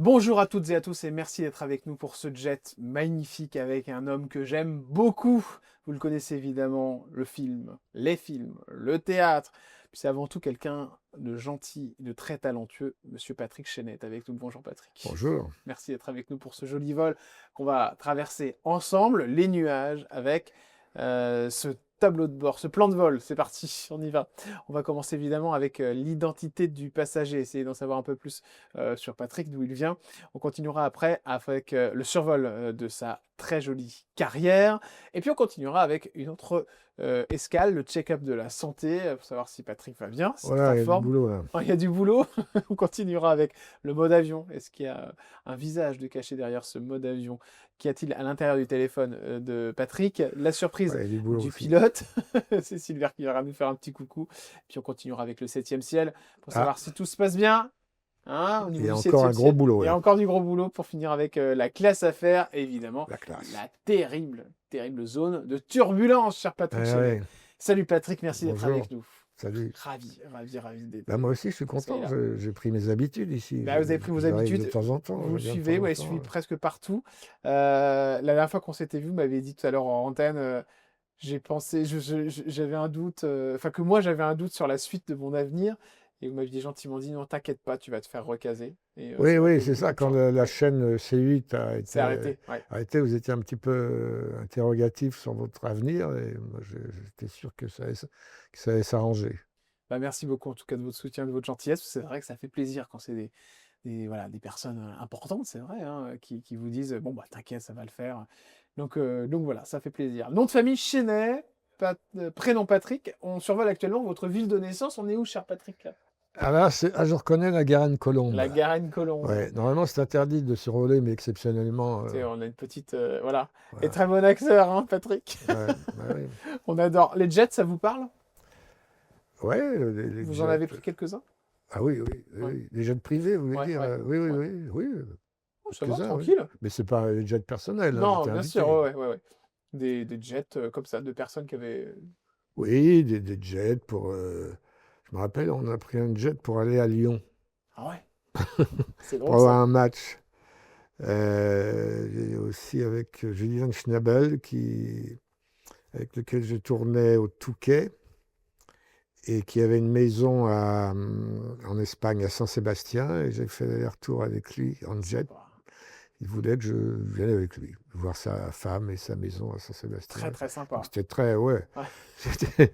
Bonjour à toutes et à tous et merci d'être avec nous pour ce jet magnifique avec un homme que j'aime beaucoup. Vous le connaissez évidemment, le film, les films, le théâtre. Puis c'est avant tout quelqu'un de gentil, de très talentueux, Monsieur Patrick Chenet est avec nous. Bonjour Patrick. Bonjour. Merci d'être avec nous pour ce joli vol qu'on va traverser ensemble, les nuages, avec ce tableau de bord, ce plan de vol. C'est parti, on y va. On va commencer évidemment avec l'identité du passager, essayer d'en savoir un peu plus sur Patrick, d'où il vient. On continuera après avec le survol de sa très jolie carrière. Et puis on continuera avec une autre escale, le check-up de la santé, pour savoir si Patrick va bien, si Voilà, ta il y a du forme. boulot là. Oh, il y a du boulot. On continuera avec le mode avion. Est-ce qu'il y a un visage de caché derrière ce mode avion? Qu'y a-t-il à l'intérieur du téléphone de Patrick? La surprise Ouais, il y a du boulot du aussi. pilote. C'est Silver qui va nous faire un petit coucou. Puis on continuera avec le septième ciel pour Ah, savoir si tout se passe bien. Hein, au il niveau y a du encore septième un gros ciel. boulot Il y a là. encore du gros boulot pour finir avec la classe à faire et évidemment La classe. la terrible, terrible zone de turbulence, cher Patrick Chenet. Ouais. Salut Patrick, merci d'être Bonjour. avec nous. Salut. Ravi Bah, moi aussi, je suis que vous soyez content. là. J'ai pris mes habitudes ici. Bah, vous avez pris vos J'arrive de habitudes, temps en temps. vous Je me viens de suivez, temps en ouais, je temps. suis presque partout. La dernière fois qu'on s'était vu, vous m'aviez dit tout à l'heure en antenne, j'ai pensé, j'avais un doute, enfin que moi j'avais un doute sur la suite de mon avenir, et vous m'aviez gentiment dit non, t'inquiète pas, tu vas te faire recaser. Et Oui, c'est vrai oui, qu'il y a eu c'est beaucoup ça. de Quand chance. la Ouais, chaîne C8 a c'est arrêté. Ouais. arrêtée, vous étiez un petit peu interrogatif sur votre avenir. Et moi, j'étais sûr que ça allait s'arranger. Bah, merci beaucoup en tout cas de votre soutien, de votre gentillesse. C'est vrai que ça fait plaisir quand c'est voilà, des personnes importantes, c'est vrai, hein, qui vous disent bon bah t'inquiète, ça va le faire. Donc voilà, ça fait plaisir. Nom de famille Chenet, prénom Patrick. On survole actuellement votre ville de naissance. On est où, cher Patrick là? Ah là, je reconnais la Garenne-Colombe. La Garenne-Colombe. Ouais, normalement, c'est interdit de survoler, mais exceptionnellement, Tu sais, on a une petite voilà. Et voilà. très bon accent, hein, Patrick. Ouais, bah oui. On adore. Les jets, ça vous parle? Ouais, les Vous en jets. avez pris quelques-uns? Ah oui, oui, oui, Ouais, oui. Les jets privés, vous voulez ouais, dire? ouais, Oui, oui, ouais. oui, oui, Oh, ça va, quelques-uns, oui. tranquille. Mais c'est pas les jets personnels, hein, Non, j'étais bien sûr, invité. ouais, ouais, ouais, ouais. Des jets comme ça, de personnes qui avaient. Oui, des jets pour. Je me rappelle, on a pris un jet pour aller à Lyon, Ah ouais, c'est pour drôle avoir ça. un match. Et aussi avec Julien Schnabel, avec lequel je tournais au Touquet, et qui avait une maison en Espagne, à Saint-Sébastien, et j'ai fait l'aller-retour avec lui en jet. Wow. Il voulait que je vienne avec lui, voir sa femme et sa maison à Très Saint-Sébastien. très Donc sympa. c'était très, ouais. Ouais.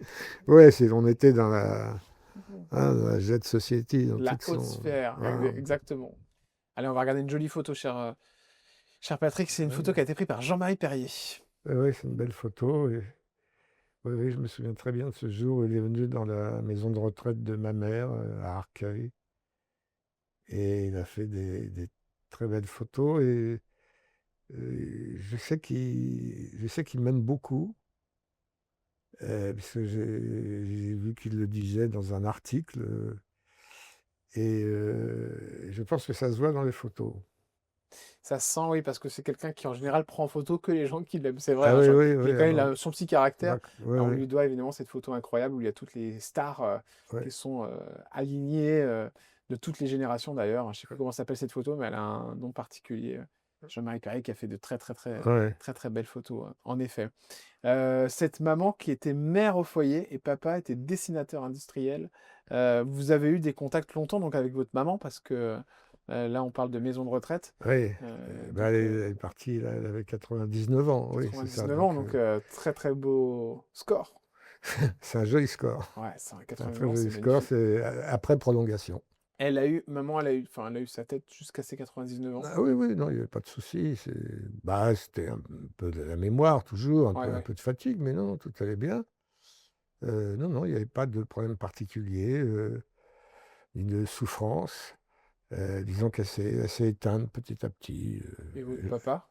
Ouais, on était dans la Jet Society, dans La toute haute son. sphère, Voilà. exactement. Allez, on va regarder une jolie photo, cher Patrick. C'est une photo Ouais, qui a été prise par Jean-Marie Perrier. ouais, ouais, c'est une belle photo. Et, ouais, ouais, je me souviens très bien de ce jour où il est venu dans la maison de retraite de ma mère, à Arcueil. Et il a fait des très belles photos. Et je sais qu'il m'aime beaucoup. Parce que j'ai vu qu'il le disait dans un article, et je pense que ça se voit dans les photos. Ça se sent, oui, parce que c'est quelqu'un qui en général prend en photo que les gens qui l'aiment. C'est vrai, Ah hein, oui, oui, il oui, a quand même alors, son petit caractère. oui, On oui, lui doit évidemment cette photo incroyable où il y a toutes les stars qui oui. sont alignées de toutes les générations d'ailleurs. Je ne sais pas comment s'appelle cette photo, mais elle a un nom particulier. Jean-Marie Perrier qui a fait de très très très Ouais. très très belles photos, hein, en effet. Cette maman qui était mère au foyer et papa était dessinateur industriel. Vous avez eu des contacts longtemps donc avec votre maman parce que là on parle de maison de retraite. Oui, bah, Donc elle est partie, là, elle avait 99 ans, oui, c'est ça. 99 ans, Donc, donc très très beau score. c'est un joli score. Ouais, C'est un 89 très ans, c'est joli score, magnifique. c'est après prolongation. Maman, enfin, elle a eu sa tête jusqu'à ses 99 ans. Ah oui, oui, non, il n'y avait pas de souci. Bah, c'était un peu de la mémoire, toujours, Ouais, un ouais. peu de fatigue, mais non, tout allait bien. Non, non, il n'y avait pas de problème particulier, ni de souffrance. Disons elle s'est éteinte petit à petit. Et votre papa?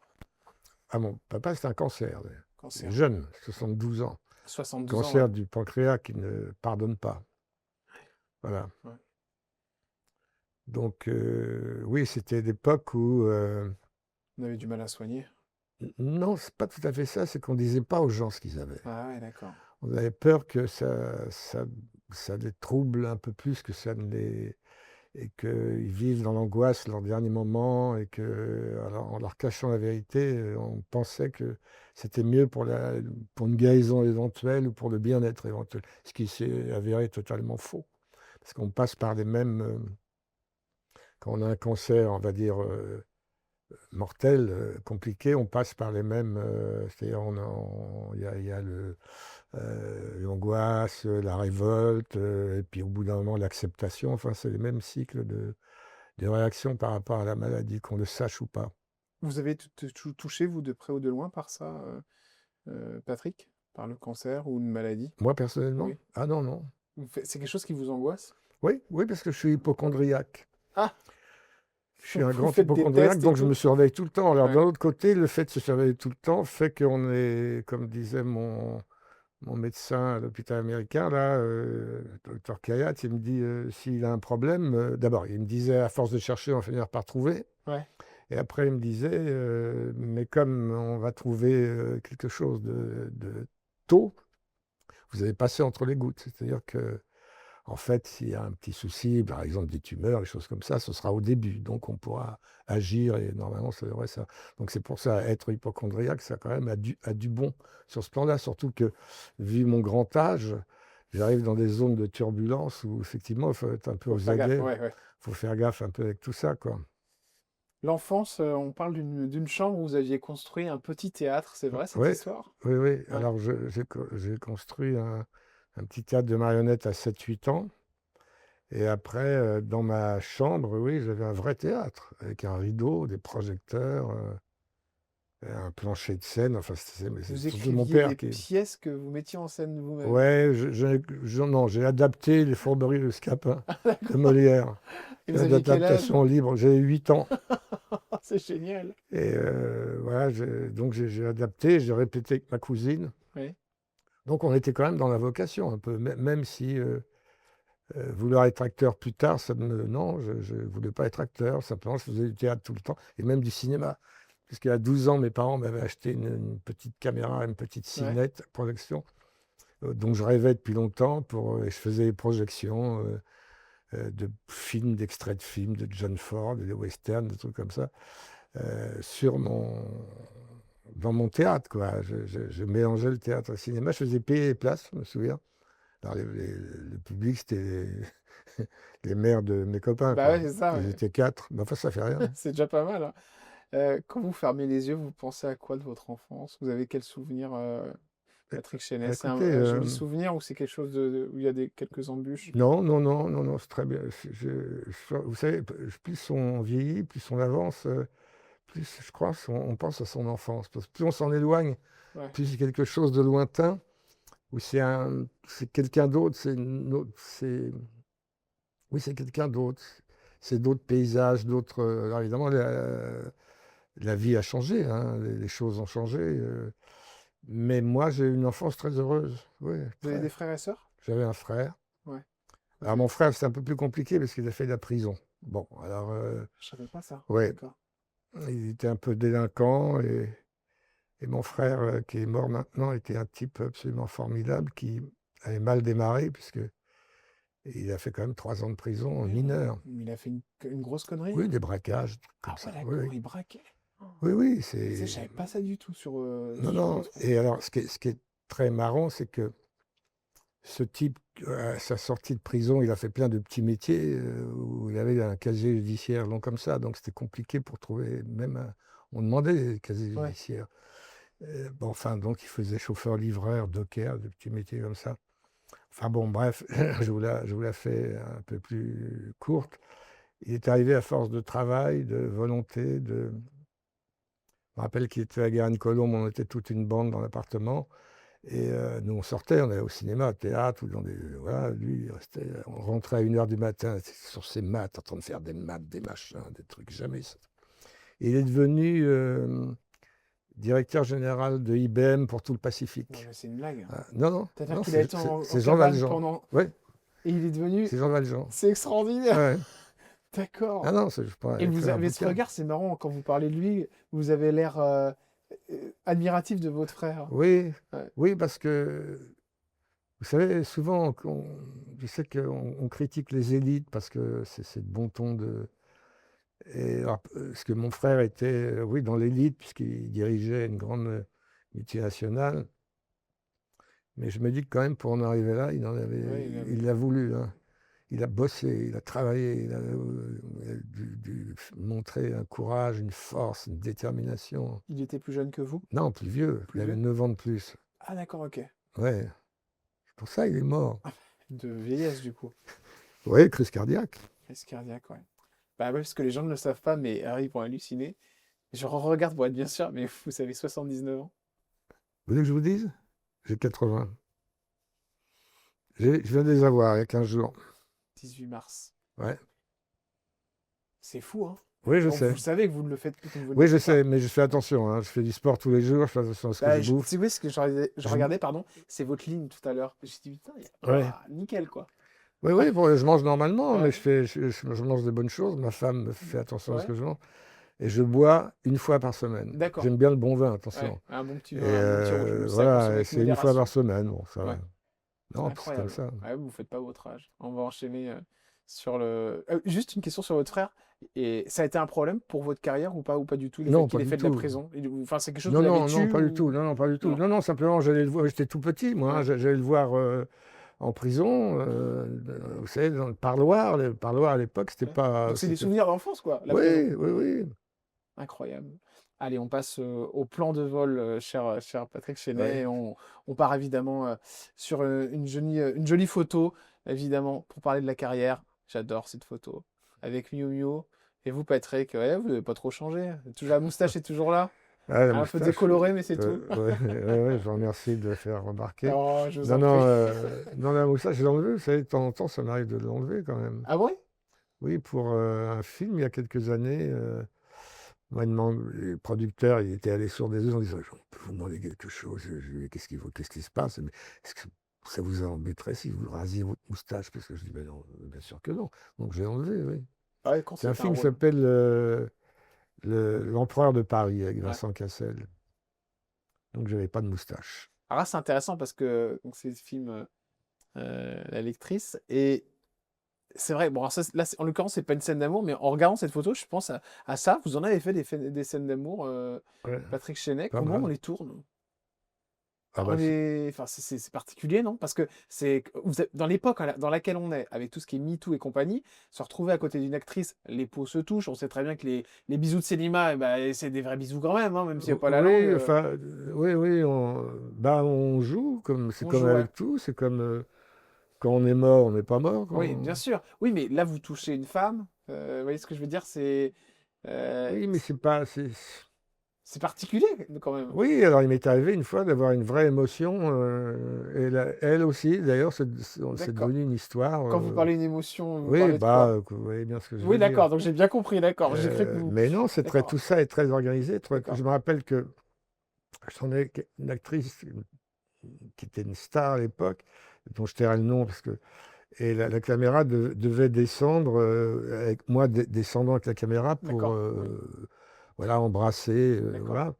Ah, mon papa, c'est un cancer, Cancer. jeune, 72 ans. 72 ans, ouais. Cancer du pancréas qui ne pardonne pas. Voilà. Ouais. Donc, oui, c'était l'époque où. On avait du mal à soigner. Non, c'est pas tout à fait ça, c'est qu'on disait pas aux gens ce qu'ils avaient. Ah ouais, d'accord. On avait peur que ça les trouble un peu plus que ça ne les. et qu'ils vivent dans l'angoisse leurs derniers moments et en leur cachant la vérité, on pensait que c'était mieux pour une guérison éventuelle ou pour le bien-être éventuel, ce qui s'est avéré totalement faux. Parce qu'on passe par les mêmes, quand on a un cancer, on va dire, mortel, compliqué, on passe par les mêmes, c'est-à-dire il y a l'angoisse, la révolte, et puis au bout d'un moment l'acceptation, enfin c'est les mêmes cycles de réaction par rapport à la maladie, qu'on le sache ou pas. Vous avez touché, vous, de près ou de loin, par ça, Patrick? Par le cancer ou une maladie? Moi personnellement? Oui. Ah non, non. C'est quelque chose qui vous angoisse? Oui, oui, parce que je suis hypochondriaque. Ah! Je suis un Vous grand faites des hypochondriaque, tests et donc je tout? me surveille tout le temps. Alors Ouais. d'un autre côté, le fait de se surveiller tout le temps fait qu'on est, comme disait mon médecin à l'hôpital américain, là, docteur Kayat, il me dit s'il a un problème, d'abord, il me disait à force de chercher, on va finir par trouver. Ouais. Et après, il me disait, mais comme on va trouver quelque chose de tôt, vous avez passé entre les gouttes. C'est-à-dire que, en fait, s'il y a un petit souci, par exemple des tumeurs, des choses comme ça, ce sera au début. Donc, on pourra agir et normalement, ça devrait ça. Donc, c'est pour ça, être hypochondriaque, ça quand même a du bon sur ce plan-là. Surtout que, vu mon grand âge, j'arrive dans des zones de turbulence où, effectivement, il faut être un peu Faut aux faire gaffe, aguets. ouais, ouais. Il faut faire gaffe un peu avec tout ça, quoi. L'enfance, on parle d'une chambre où vous aviez construit un petit théâtre, c'est vrai cette Oui, histoire? oui, oui. Ouais. Alors, j'ai construit un petit théâtre de marionnettes à 7 8 ans. Et après, dans ma chambre, oui, j'avais un vrai théâtre, avec un rideau, des projecteurs, et un plancher de scène. Enfin, mais c'est Vous surtout mon écriviez père des qui... pièces que vous mettiez en scène vous-même? Ouais, non, j'ai adapté les Fourberies de Scapin de Molière. Et vous aviez quel âge? D'adaptation libre. J'avais 8 ans. C'est génial. Et voilà, donc j'ai adapté, j'ai répété avec ma cousine. Oui. Donc on était quand même dans la vocation un peu, même si vouloir être acteur plus tard, non, je ne voulais pas être acteur, simplement je faisais du théâtre tout le temps, et même du cinéma. Puisqu'à 12 ans, mes parents m'avaient acheté une petite caméra, une petite Ouais. cinette projection, dont je rêvais depuis longtemps, et je faisais des projections de films, d'extraits de films, de John Ford, des westerns, des trucs comme ça, dans mon théâtre, quoi. Je mélangeais le théâtre et le cinéma, je faisais payer les places, je me souviens. Alors, le public, c'était les mères de mes copains, Bah ouais, quoi. c'est ça, Ils ouais. étaient 4. Mais enfin, ça fait rien. C'est déjà pas mal, hein. Quand vous fermez les yeux, vous pensez à quoi de votre enfance? Vous avez quel souvenir, Eh, Patrick Chesnais? C'est Écoutez, un joli souvenir ou c'est quelque chose où il y a quelques embûches? non, non, non, non, non, c'est très bien. Vous savez, plus on vieillit, plus on avance, plus je crois on pense à son enfance. Parce que plus on s'en éloigne, Ouais. plus c'est quelque chose de lointain, ou c'est quelqu'un d'autre, oui, c'est quelqu'un d'autre. C'est d'autres paysages, d'autres. Alors évidemment, la vie a changé, hein, les choses ont changé. Mais moi, j'ai eu une enfance très heureuse. Oui, Vous avez des très. frères et sœurs? J'avais un frère. Ouais. Alors, OK. mon frère, c'est un peu plus compliqué parce qu'il a fait de la prison. Bon, alors, Je savais pas ça. ouais, D'accord. il était un peu délinquant. Et mon frère, qui est mort maintenant, était un type absolument formidable qui avait mal démarré puisque il a fait quand même 3 ans de prison en Merde. mineur. Il a fait une grosse connerie? Oui, des braquages, des trucs Ah comme ouais, ça. Oui, d'accord, oui. il braquait. Oh. Oui, oui, Ça, je savais pas ça du tout sur, Non, sur non. votre frère. Et alors, ce qui est très marrant, c'est que ce type, à sa sortie de prison, il a fait plein de petits métiers où il avait un casier judiciaire long comme ça. Donc, c'était compliqué pour trouver, on demandait des casiers Ouais. judiciaires. Bon, enfin, donc, il faisait chauffeur-livreur, docker, des petits métiers comme ça. Enfin, bon, bref, je vous la fais un peu plus courte. Il est arrivé à force de travail, de volonté, Je me rappelle qu'il était à Garenne-Colombes, on était toute une bande dans l'appartement. Et nous, on sortait, on allait au cinéma, au théâtre, ou dans des. Voilà, lui, il restait. On rentrait à 1 h du matin sur ses maths, en train de faire des maths, des machins, des trucs, jamais ça. Et il est devenu directeur général de IBM pour tout le Non, Pacifique. mais c'est une blague. Ah, non, non, C'est-à-dire non, qu'il a été en c'est Jean cavale Valjean. pendant. Oui, Et il est devenu. c'est Jean Valjean. C'est extraordinaire. Ouais. D'accord. Ah non, je pourrais Et vous écrire un avez ce bouquin. regard, c'est marrant, quand vous parlez de lui, vous avez l'air admiratif de votre frère. Oui, Ouais. oui, parce que Vous savez, souvent, je sais qu'on critique les élites parce que c'est de bon ton de. Et alors, parce que mon frère était, oui, dans l'élite, puisqu'il dirigeait une grande multinationale. Mais je me dis que quand même, pour en arriver là, Oui, il l'a voulu, hein. Il a bossé, il a travaillé, il a montrer un courage, une force, une détermination. il était plus jeune que vous? Non, plus vieux, Plus il avait vieux? 9 ans de plus. Ah d'accord, ok. Ouais, pour ça, il est mort. De vieillesse du coup. Oui, crise cardiaque. Crise cardiaque, ouais. Bah ouais, parce que les gens ne le savent pas, mais Harry vont halluciner. Je regarde pour être bien sûr, mais vous avez 79 ans. Vous voulez que je vous dise? J'ai 80. Je viens de les avoir il y a 15 jours. 18 mars. Ouais. C'est fou, hein? Oui, je Bon, vous sais. le savez que vous ne le faites, que vous ne le Oui, je faites pas. sais, mais je fais attention, hein. Je fais du sport tous les jours, je fais attention à ce que je Bah, bouffe. tu sais, ce que je Je- regardais, pardon, c'est votre ligne tout à l'heure. J'ai dit, putain, Ouais. ouah, nickel, quoi. Oui, oui, bon, je mange normalement, mais Ouais, je mange des bonnes choses. Ma femme me fait attention à ce ouais, que je mange. Et je bois une fois par semaine. d'accord. J'aime bien le bon vin, Ouais, attention. un bon petit Et vin, un bon petit rouge, mais c'est à consommer voilà, et avec c'est une fois par modération. semaine. Bon, ça Ouais, va. Non, puis c'est comme incroyable. ça. Ouais, vous faites pas votre âge. On va enchaîner sur le. Juste une question sur votre frère. Et ça a été un problème pour votre carrière ou pas du tout, le fait Non, qu'il pas ait du fait de la tout. prison? Enfin, c'est quelque chose que Non, vous avez non, non, tué pas du tout. ou. Non, non, pas du tout. Non. Non, non, simplement, j'allais le voir. J'étais tout petit, moi, hein. Ouais. J'allais le voir en prison. Vous savez, dans le parloir. Le parloir à l'époque, c'était Ouais. pas. Donc c'est des souvenirs d'enfance, quoi, la prison. Oui, oui, oui. Incroyable. Allez, on passe au plan de vol, cher Patrick Chenet, Ouais. et on part évidemment sur une jolie photo, évidemment, pour parler de la carrière. J'adore cette photo. Avec Miu Miu. Et vous, Patrick, ouais, vous n'avez pas trop changé. Toujours, la moustache est toujours là. Ah, la Un peu moustache. décolorée, mais c'est tout. Ouais, ouais, ouais, je vous remercie de le faire remarquer. Oh, je vous Non, en non, prie. non, la moustache, je l'ai enlevée. Vous savez, de temps en temps, ça m'arrive de l'enlever quand même. Ah ouais? Oui, pour un film, il y a quelques années, moi, le producteur, il était allé sur des œufs en disant, je peux vous demander quelque chose. Qu'est-ce qui se passe? Mais est-ce que ça vous embêterait si vous rasiez votre moustache? Parce que je dis, ben non, bien sûr que non. Donc j'ai enlevé, oui. Ah ouais, quand C'est un c'est un film qui rôle. s'appelle L'Empereur de Paris avec Ouais. Vincent Cassel. Donc j'avais pas de moustache. Alors là, c'est intéressant parce que donc, c'est le film La lectrice. Et c'est vrai, bon, alors ça, là, en l'occurrence, c'est pas une scène d'amour, mais en regardant cette photo, je pense à ça. Vous en avez fait des scènes d'amour, Ouais, Patrick Chenet. pas Comment on mal. les tourne? Ah On bah, est... Enfin, c'est particulier, non? Parce que dans l'époque dans laquelle on est, avec tout ce qui est MeToo et compagnie, se retrouver à côté d'une actrice, les peaux se touchent. On sait très bien que les bisous de cinéma, eh ben, c'est des vrais bisous quand même, hein, même s'il n'y a pas la langue. oui, enfin, oui, oui, bah, on joue, c'est On comme joue, ouais. avec tout, c'est comme quand on est mort, on n'est pas mort. Oui, bien sûr. Oui, mais là, vous touchez une femme. Vous voyez ce que je veux dire? Euh, Oui, mais c'est pas. c'est particulier quand même. Oui, alors il m'est arrivé une fois d'avoir une vraie émotion, et elle aussi, d'ailleurs, c'est D'accord. devenu une histoire. Quand vous parlez d'une émotion, vous Oui, parlez de quoi? vous voyez bien ce que je Oui, veux dire. d'accord. Donc j'ai bien compris, d'accord. J'ai cru que vous. Mais non, D'accord. tout ça est très organisé. D'accord. Je me rappelle que j'en ai une actrice qui était une star à l'époque, dont je tairai le nom parce que. Et la caméra devait descendre, avec moi descendant avec la caméra pour D'accord. Oui. voilà, embrasser. D'accord. Voilà.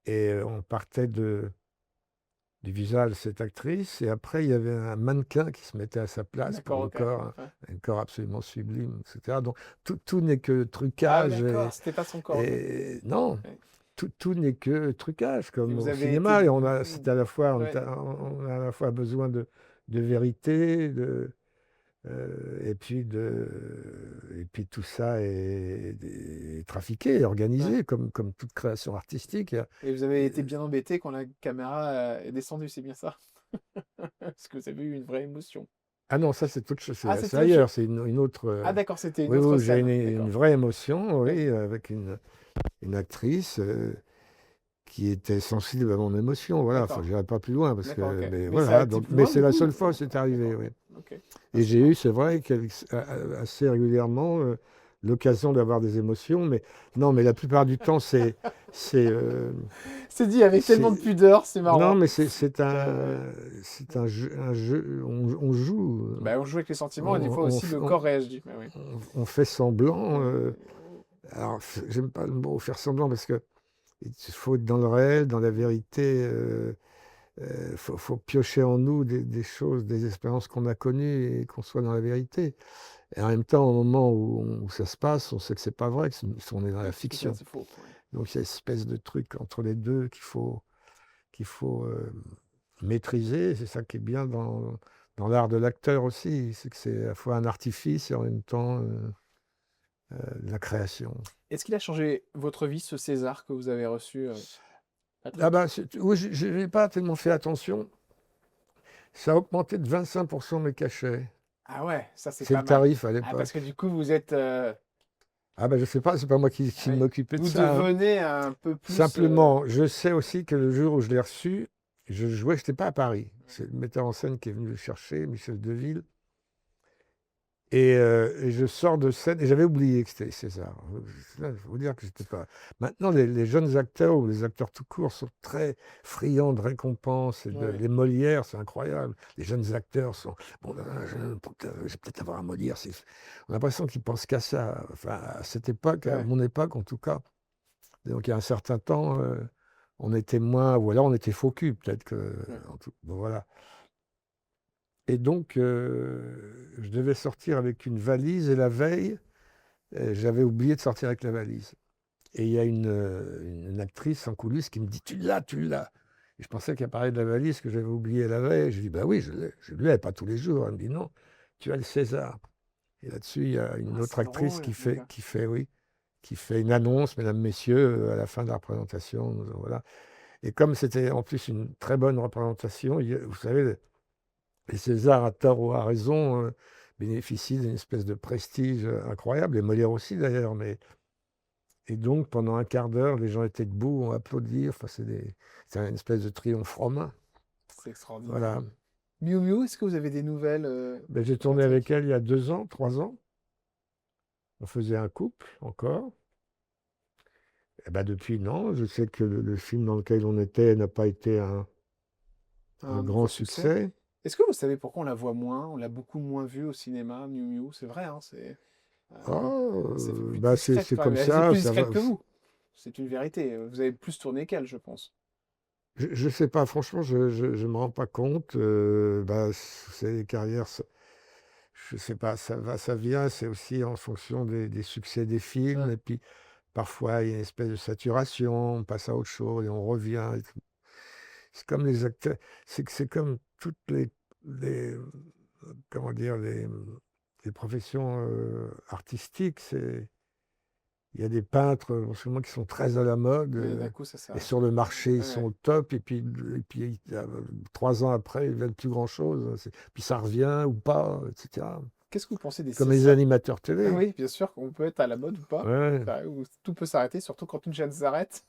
Et on partait du visage de cette actrice. Et après, il y avait un mannequin qui se mettait à sa place pour D'accord. le Ok. corps, Ouais. un corps absolument sublime, etc. Donc tout n'est que Ah oui, trucage. d'accord. C'était pas son corps. Ok. Et non, Ouais. tout n'est que trucage, Et comme vous au avez été. cinéma. Et c'était à la fois, Ouais. on a à la fois besoin de vérité, et puis tout ça est trafiqué, Ouais. organisé, comme toute création artistique. Et vous avez été bien embêté quand la caméra est descendue, c'est bien ça? Parce que vous avez eu une vraie émotion. Ah non, ça c'est autre chose, Ah, c'est c'était autre chose. ailleurs, c'est une autre. Ah, d'accord, c'était une Oui, autre oui, j'ai scène. une D'accord. vraie émotion, Ouais. oui, avec une actrice qui était sensible à mon émotion. Voilà, enfin, D'accord. je n'irai pas plus loin, parce D'accord, que, ok. mais Mais ça a voilà, été donc, plus mais loin c'est du la coup? seule fois où c'est arrivé, D'accord. oui. Ok. Ah, Et c'est j'ai eu, bien. c'est vrai, assez régulièrement l'occasion d'avoir des émotions, mais non, mais la plupart du temps, c'est, euh, C'est dit avec tellement de c'est, pudeur, c'est non, marrant. mais Ouais. c'est un jeu, on joue, Bah, on joue avec les sentiments et des fois on, aussi le corps réagit. Bah oui. on fait semblant. Euh, Alors, j'aime pas le mot faire semblant parce que il faut être dans le réel, dans la vérité. faut piocher en nous des choses, des expériences qu'on a connues et qu'on soit dans la vérité. Et en même temps, au moment où ça se passe, on sait que c'est pas vrai, on est dans la C'est ça, fiction. c'est faux. Ouais. Donc il y a une espèce de truc entre les deux qu'il faut maîtriser. C'est ça qui est bien dans l'art de l'acteur aussi, c'est que c'est à la fois un artifice et en même temps de la création. Est-ce qu'il a changé votre vie, ce César que vous avez reçu, Ah Patrick? bah, oui, je n'ai pas tellement fait attention. Ça a augmenté de 25% mes cachets. Ah ouais, ça c'est C'est pas le mal. tarif à Ah, parce l'époque. que du coup, vous êtes. Ah bah je sais pas, c'est pas moi Ah qui oui. m'occupais de Vous ça, hein. devenez un peu plus. Simplement, je sais aussi que le jour où je l'ai reçu, je jouais, je n'étais pas à Paris. C'est le metteur en scène qui est venu le chercher, Michel Deville. Et je sors de scène, et j'avais oublié que c'était César. Là, il faut vous dire que j'étais pas. Maintenant, les jeunes acteurs ou les acteurs tout court sont très friands de récompenses. Ouais. Les Molières, c'est incroyable. Les jeunes acteurs sont. Bon, là, je vais peut-être avoir un Molière. On a l'impression qu'ils pensent qu'à ça. Enfin, à cette époque, à Ouais. mon époque en tout cas. Donc, il y a un certain temps, on était moins. Ou alors, on était faux cul, peut-être que. Ouais. Bon, voilà. Et donc, je devais sortir avec une valise, et la veille, j'avais oublié de sortir avec la valise. Et il y a une actrice en coulisses qui me dit: Tu l'as, tu l'as. Et je pensais qu'elle parlait de la valise que j'avais oubliée la veille. Je lui dis: Bah oui, je l'ai. Je ne l'ai pas tous les jours. Elle me dit: Non, tu as le César. Et là-dessus, il y a une Ah, autre c'est actrice drôle. D'accord. oui, qui fait une annonce, mesdames, messieurs, à la fin de la représentation. Voilà. Et comme c'était en plus une très bonne représentation, vous savez, les Césars, à tort ou à raison, bénéficient d'une espèce de prestige incroyable, et Molière aussi d'ailleurs. Et donc, pendant un quart d'heure, les gens étaient debout, ont applaudi. Enfin, c'est une espèce de triomphe romain. C'est extraordinaire. Voilà. Miu Miu, est-ce que vous avez des nouvelles, Ben, j'ai tourné avec Patrick? elle il y a 2 ans, 3 ans. On faisait un couple encore. Et ben, depuis, non. Je sais que le film dans lequel on était n'a pas été un Un grand gros succès. succès. Est-ce que vous savez pourquoi on la voit moins? On l'a beaucoup moins vue au cinéma, Miu Miu. C'est vrai, hein, Ah, c'est plus bah, discrète c'est quand même. comme Elle est ça. plus Ça va. discrète que vous. C'est une vérité. Vous avez plus tourné qu'elle, je pense. Je ne sais pas, franchement, je ne me rends pas compte. Bah, c'est les carrières, je ne sais pas, ça va, ça vient. C'est aussi en fonction des succès des films. Ouais. Et puis, parfois, il y a une espèce de saturation, on passe à autre chose et on revient. Et tout. C'est comme les acteurs, c'est comme toutes les, comment dire, les professions artistiques. Il y a des peintres en ce moment qui sont très à la mode, Oui, d'un coup, ça et s'arrête. sur le marché, ils sont Ouais. au top, et puis 3 ans après, ils ne veulent plus grand-chose. Puis ça revient ou pas, etc. Qu'est-ce que vous pensez des Comme les Césars? animateurs Ah télé. oui, bien sûr qu'on peut être à la mode ou pas. Ouais. Ou tout peut s'arrêter, surtout quand une chaîne s'arrête.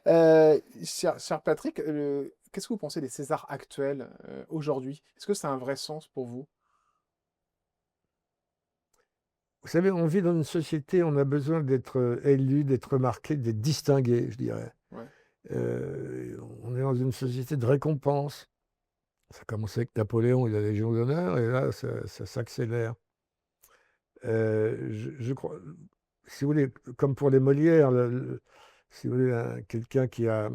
Cher Patrick, qu'est-ce que vous pensez des Césars actuels aujourd'hui? Est-ce que ça a un vrai sens pour vous? Vous savez, on vit dans une société, on a besoin d'être élu, d'être remarqué, d'être distingué, je dirais. Ouais, On est dans une société de récompense. Ça a commencé avec Napoléon et la Légion d'honneur, et là, ça s'accélère. Je crois, si vous voulez, comme pour les Molières, si vous voulez, quelqu'un qui a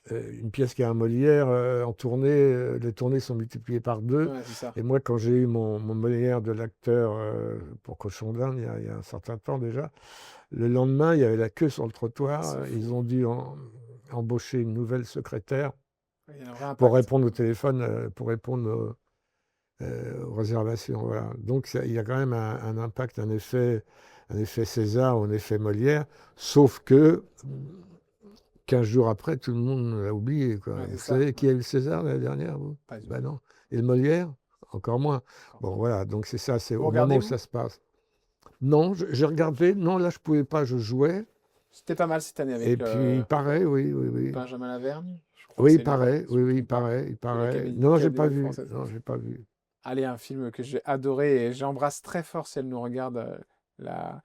une pièce qui a un Molière en tournée, les tournées sont multipliées par 2. ouais, c'est ça. Et moi, quand j'ai eu mon Molière de l'acteur pour Cochon d'Inde, il y a un certain temps déjà, le lendemain, il y avait la queue sur le C'est trottoir. Ils fou. ont dû embaucher une nouvelle secrétaire Il y a un vrai pour impact. répondre au téléphone, pour répondre aux réservations. Voilà. Donc, il y a quand même un impact, un effet César, un effet Molière, sauf que 15 jours après, tout le monde l'a oublié, quoi. Ouais, c'est Vous ça. savez qui Ouais. a eu le César l'année dernière, vous? Pas du Ben tout. non. Et le Molière? Encore moins. Encore Bon, moins. voilà, donc c'est ça, c'est Vous au moment regardez, où vous? ça se passe. Non, j'ai regardé, non, là, je pouvais pas, je jouais. C'était pas mal cette année Et avec puis, il paraît, oui, oui, oui. Benjamin Lavergne. Je crois que Oui, il c'est lui, paraît, si je oui, ne me oui, il trompe pas. paraît, il Et la paraît. Non, j'ai pas Académie vu. française. Non, j'ai pas vu. Allez, un film que j'ai adoré et j'embrasse très fort si elle nous regarde, la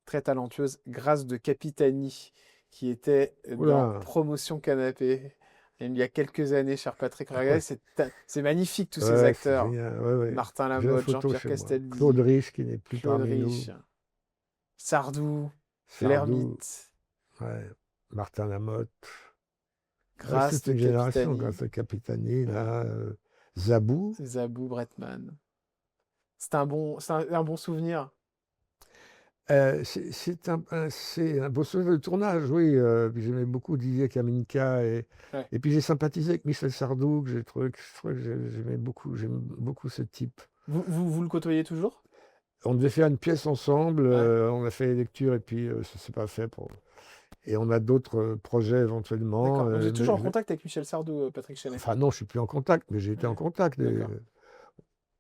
très talentueuse Grâce de Capitani, qui était dans Oula, Promotion Canapé il y a quelques années, cher Patrick. ah Regardez, ouais, c'est magnifique tous ces ouais, c'est acteurs. génial, ouais, ouais. Martin J'ai la Lamotte, photo Jean-Pierre chez moi. Claude Castaldi, Rich, qui n'est plus Claude parmi nous. Rich, Sardou, Sardou, L'Ermite. ouais. Martin Lamotte. Ouais, Grasse toute de une génération, Capitani, grâce à Capitani, ouais, là, Zabou. Zabou Bretman. C'est un bon souvenir. C'est un beau souvenir de tournage, oui. Puis j'aimais beaucoup Didier Kaminka Ouais. et puis j'ai sympathisé avec Michel Sardou, que j'aimais beaucoup ce type. Vous le côtoyez toujours? On devait faire une pièce ensemble, Ouais. on a fait les lectures et puis ça s'est pas fait. Et on a d'autres projets éventuellement. D'accord. Vous êtes toujours en contact avec Michel Sardou, Patrick Chenet? Enfin non, je suis plus en contact, mais j'ai été en Ouais. contact. D'accord.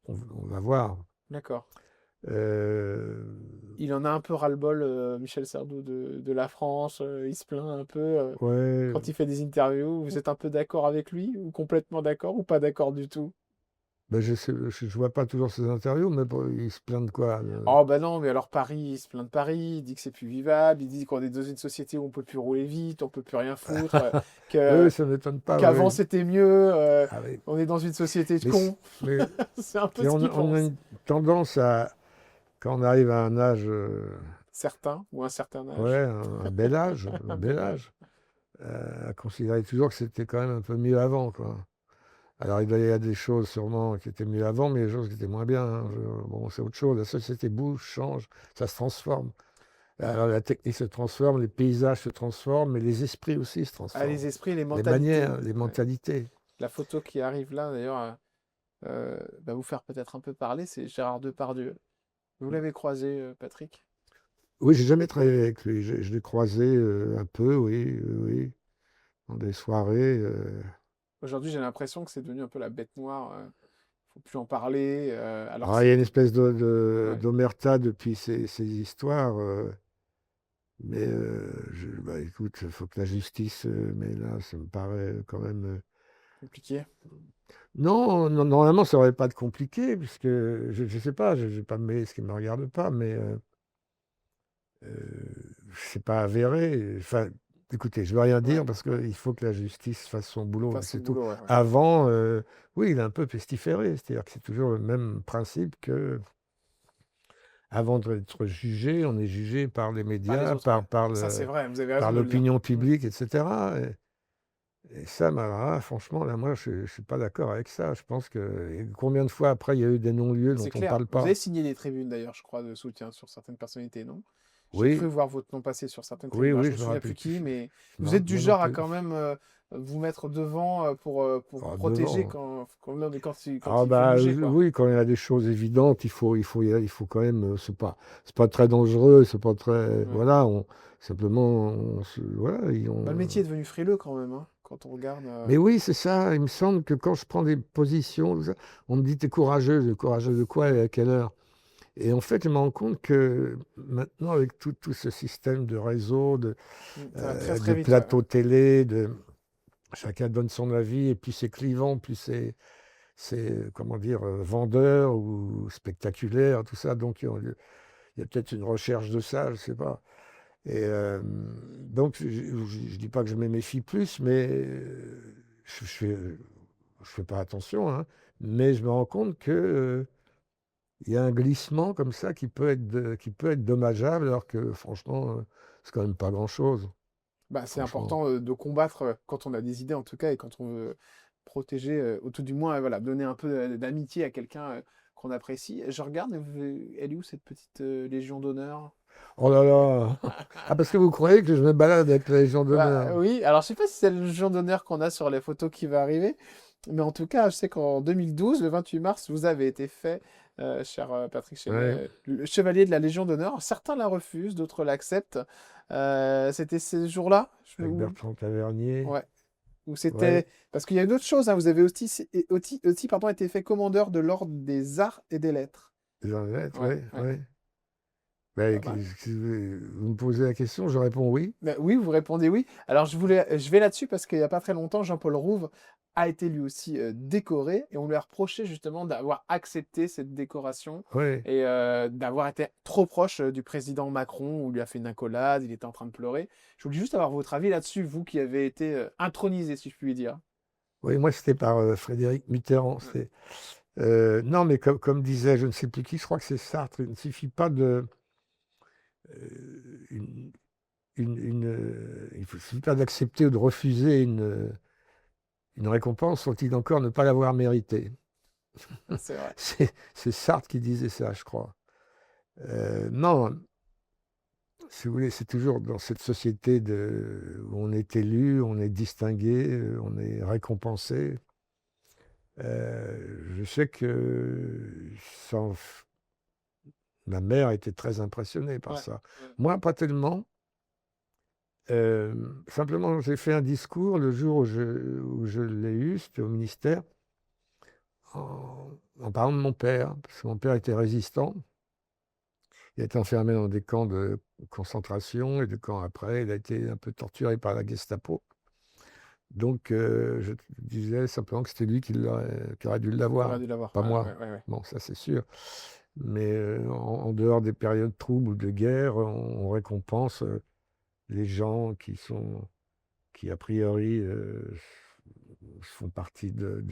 On va voir. D'accord. Euh, Il en a un peu ras-le-bol, Michel Sardou, de la France. Il se plaint un peu ouais, quand il fait des interviews. Vous êtes un peu d'accord avec lui? Ou complètement d'accord? Ou pas d'accord du tout? ben je vois pas toujours ces interviews, mais il se plaint de quoi? Oh bah non, mais alors Paris, il se plaint de Paris, il dit que c'est plus vivable, il dit qu'on est dans une société où on peut plus rouler vite, on peut plus rien foutre, Oui, que ça ne m'étonne pas, qu'avant oui. c'était mieux, Ah oui. on est dans une société de Mais, cons. mais C'est un peu puis ce qu'il on a pense. une tendance à, quand on arrive à un âge, Certains, ou un certain ouais, âge. un bel âge, un Un bel bel âge. âge, à considérer toujours que c'était quand même un peu mieux avant, quoi. Alors, il y a des choses sûrement qui étaient mieux avant, mais des choses qui étaient moins bien, hein. Bon, c'est autre chose. La société bouge, change, ça se transforme. Alors, la technique se transforme, les paysages se transforment, mais les esprits aussi se Ah, transforment. les esprits, les Les mentalités. manières, les Ouais. mentalités. La photo qui arrive là, d'ailleurs, va vous faire peut-être un peu parler, c'est Gérard Depardieu. Vous l'avez croisé, Patrick? Oui, j'ai jamais travaillé avec lui. Je l'ai croisé un peu, oui, oui, dans des soirées. Aujourd'hui, j'ai l'impression que c'est devenu un peu la bête noire. Faut plus en parler, alors que Alors, il y a une c'était... espèce Ouais, d'omerta depuis ces histoires. Mais bah, écoute, il faut que la justice. Mais là, ça me paraît quand même. compliqué. Non, non, normalement, ça aurait pas de compliqué, puisque je ne sais pas, je ne vais pas me mêler ce qui ne me regarde pas, mais c'est pas avéré. Enfin, écoutez, je ne veux rien Ouais, dire parce qu'il faut que la justice fasse son boulot, fasse son c'est tout. boulot, ouais, ouais. Avant, oui, il est un peu pestiféré, c'est-à-dire que c'est toujours le même principe que avant d'être jugé, on est jugé par les Par les médias, autres, ouais. Ça, c'est vrai, vous avez par raison de le dire. l'opinion Mm. publique, etc. Et ça, franchement, là, moi, je ne suis pas d'accord avec ça. Je pense que et combien de fois après, il y a eu des non-lieux dont C'est on ne clair. parle Vous avez pas. signé des tribunes, d'ailleurs, je crois, de soutien sur certaines personnalités, non? J'ai Oui, cru voir votre nom passer sur certaines oui, tribunes. Alors, oui, je me je me souviens plus rappelle plus. qui, mais Je me vous êtes rappelle, du moi non genre à plus. quand même vous mettre devant pour Ah, protéger devant. non, mais quand Ah il faut bah bouger, quoi. oui, quand il y a des choses évidentes, il faut quand même. C'est pas très dangereux, c'est pas très. Ouais. Voilà, simplement, voilà, Bah, le métier est devenu frileux quand même, hein, quand on regarde. Mais oui, c'est ça. Il me semble que quand je prends des positions, tout ça, on me dit t'es courageux. Courageux de quoi et à quelle heure? Et en fait, je me rends compte que maintenant, avec tout ce système de réseau, Ça va très de très vite, ouais. plateaux télé, chacun donne son avis, et plus c'est clivant, plus comment dire, vendeur ou spectaculaire, tout ça. Donc, il y a peut-être une recherche de ça, je ne sais pas. Et donc, je ne dis pas que je me méfie plus, mais je fais pas attention, hein. Mais je me rends compte que il y a un glissement comme ça qui peut être dommageable, alors que franchement, c'est quand même pas grand-chose, Bah, c'est franchement. important de combattre quand on a des idées, en tout cas, et quand on veut protéger, ou tout du moins, voilà, donner un peu d'amitié à quelqu'un qu'on apprécie. Je regarde, elle est où cette petite Légion d'honneur? Oh là là! Ah, parce que vous croyez que je me balade avec la Légion Bah, d'honneur? oui, alors je sais pas si c'est la Légion d'honneur qu'on a sur les photos qui va arriver, mais en tout cas, je sais qu'en 2012, le 28 mars, vous avez été fait, cher Patrick Ouais, Chenet, le chevalier de la Légion d'honneur. Certains la refusent, d'autres l'acceptent. C'était ces jours-là? avec Bertrand Tavernier. Ouais. Ou Ouais, c'était... Parce qu'il y a une autre chose, hein, vous avez aussi, pardon, été fait commandeur de l'ordre des arts et des lettres. les lettres, Ouais, ouais, ouais, ouais. Ben, pas mal. vous me posez la question, je réponds oui. Oui, vous répondez oui. Alors je vais là-dessus parce qu'il n'y a pas très longtemps, Jean-Paul Rouve a été lui aussi décoré et on lui a reproché justement d'avoir accepté cette décoration Ouais. et d'avoir été trop proche du président Macron, où il lui a fait une accolade, il était en train de pleurer. Je voulais juste avoir votre avis là-dessus, vous qui avez été intronisé, si je puis dire. Oui, moi, c'était par Frédéric Mitterrand. Ouais. Non, mais comme disait, je ne sais plus qui, je crois que c'est Sartre, il ne suffit pas euh, une, il suffit pas d'accepter ou de refuser Une récompense, faut-il encore ne pas l'avoir méritée? C'est vrai. C'est Sartre qui disait ça, je crois. Non, si vous voulez, c'est toujours dans cette société où on est élu, on est distingué, on est récompensé. Je sais que sans- ma mère était très impressionnée par Ouais. ça. Ouais. Moi, pas tellement. Simplement, j'ai fait un discours le jour où je l'ai eu, c'était au ministère, en parlant de mon père, parce que mon père était résistant. Il a été enfermé dans des camps de concentration et de camps après. Il a été un peu torturé par la Gestapo. Donc, je disais simplement que c'était lui qui aurait dû Qui aurait l'avoir, dû l'avoir. pas Ouais, moi. ouais, ouais, ouais. Bon, ça c'est sûr. Mais en dehors des périodes troubles ou de guerre, on récompense les gens qui a priori font partie de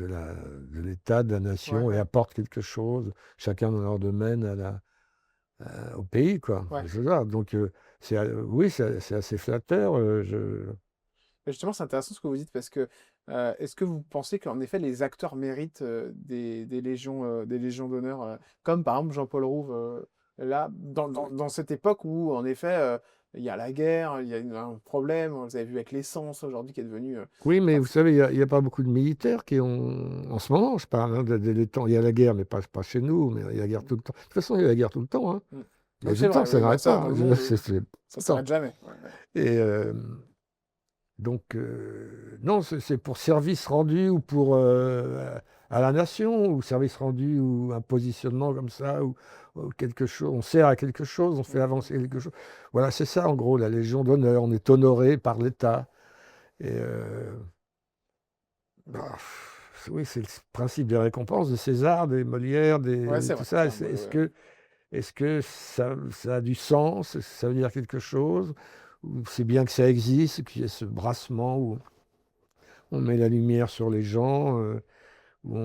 l'État, de la Ouais, nation et ouais. apportent quelque chose, chacun dans leur domaine au pays, quoi. Ouais. C'est ça. Donc, oui, c'est assez flatteur. Mais justement, c'est intéressant ce que vous dites parce que est-ce que vous pensez qu'en effet les acteurs méritent des légions d'honneur, comme par exemple Jean-Paul Rouve, là, dans cette époque où en effet il y a la guerre, il y a un problème, vous avez vu avec l'essence aujourd'hui qui est devenu. Oui, mais Enfin, vous savez, il y a pas beaucoup de militaires qui ont, en ce moment, je parle, hein, des temps, il y a la guerre, mais pas chez nous, mais il y a la guerre tout le temps. De toute façon, il y a la guerre tout le temps, hein. mm. Il y a Oui, tout c'est le temps, vrai, ça oui, bah n'arrête ça, pas, dans hein. le monde, C'est tout ça le temps. s'arrête jamais. Ouais, ouais. Et donc, non, c'est pour service rendu ou pour à la nation, ou service rendu ou un positionnement comme ça, ou quelque chose, on sert à quelque chose, on fait avancer quelque chose. Voilà, c'est ça en gros, la Légion d'honneur. On est honoré par l'État. Et bah, oui, c'est le principe des récompenses de César, des Molières, Ouais, c'est tout vrai. ça. Est-ce que ça a du sens? Ça veut dire quelque chose? Ou c'est bien que ça existe, qu'il y ait ce brassement où on met la lumière sur les gens, où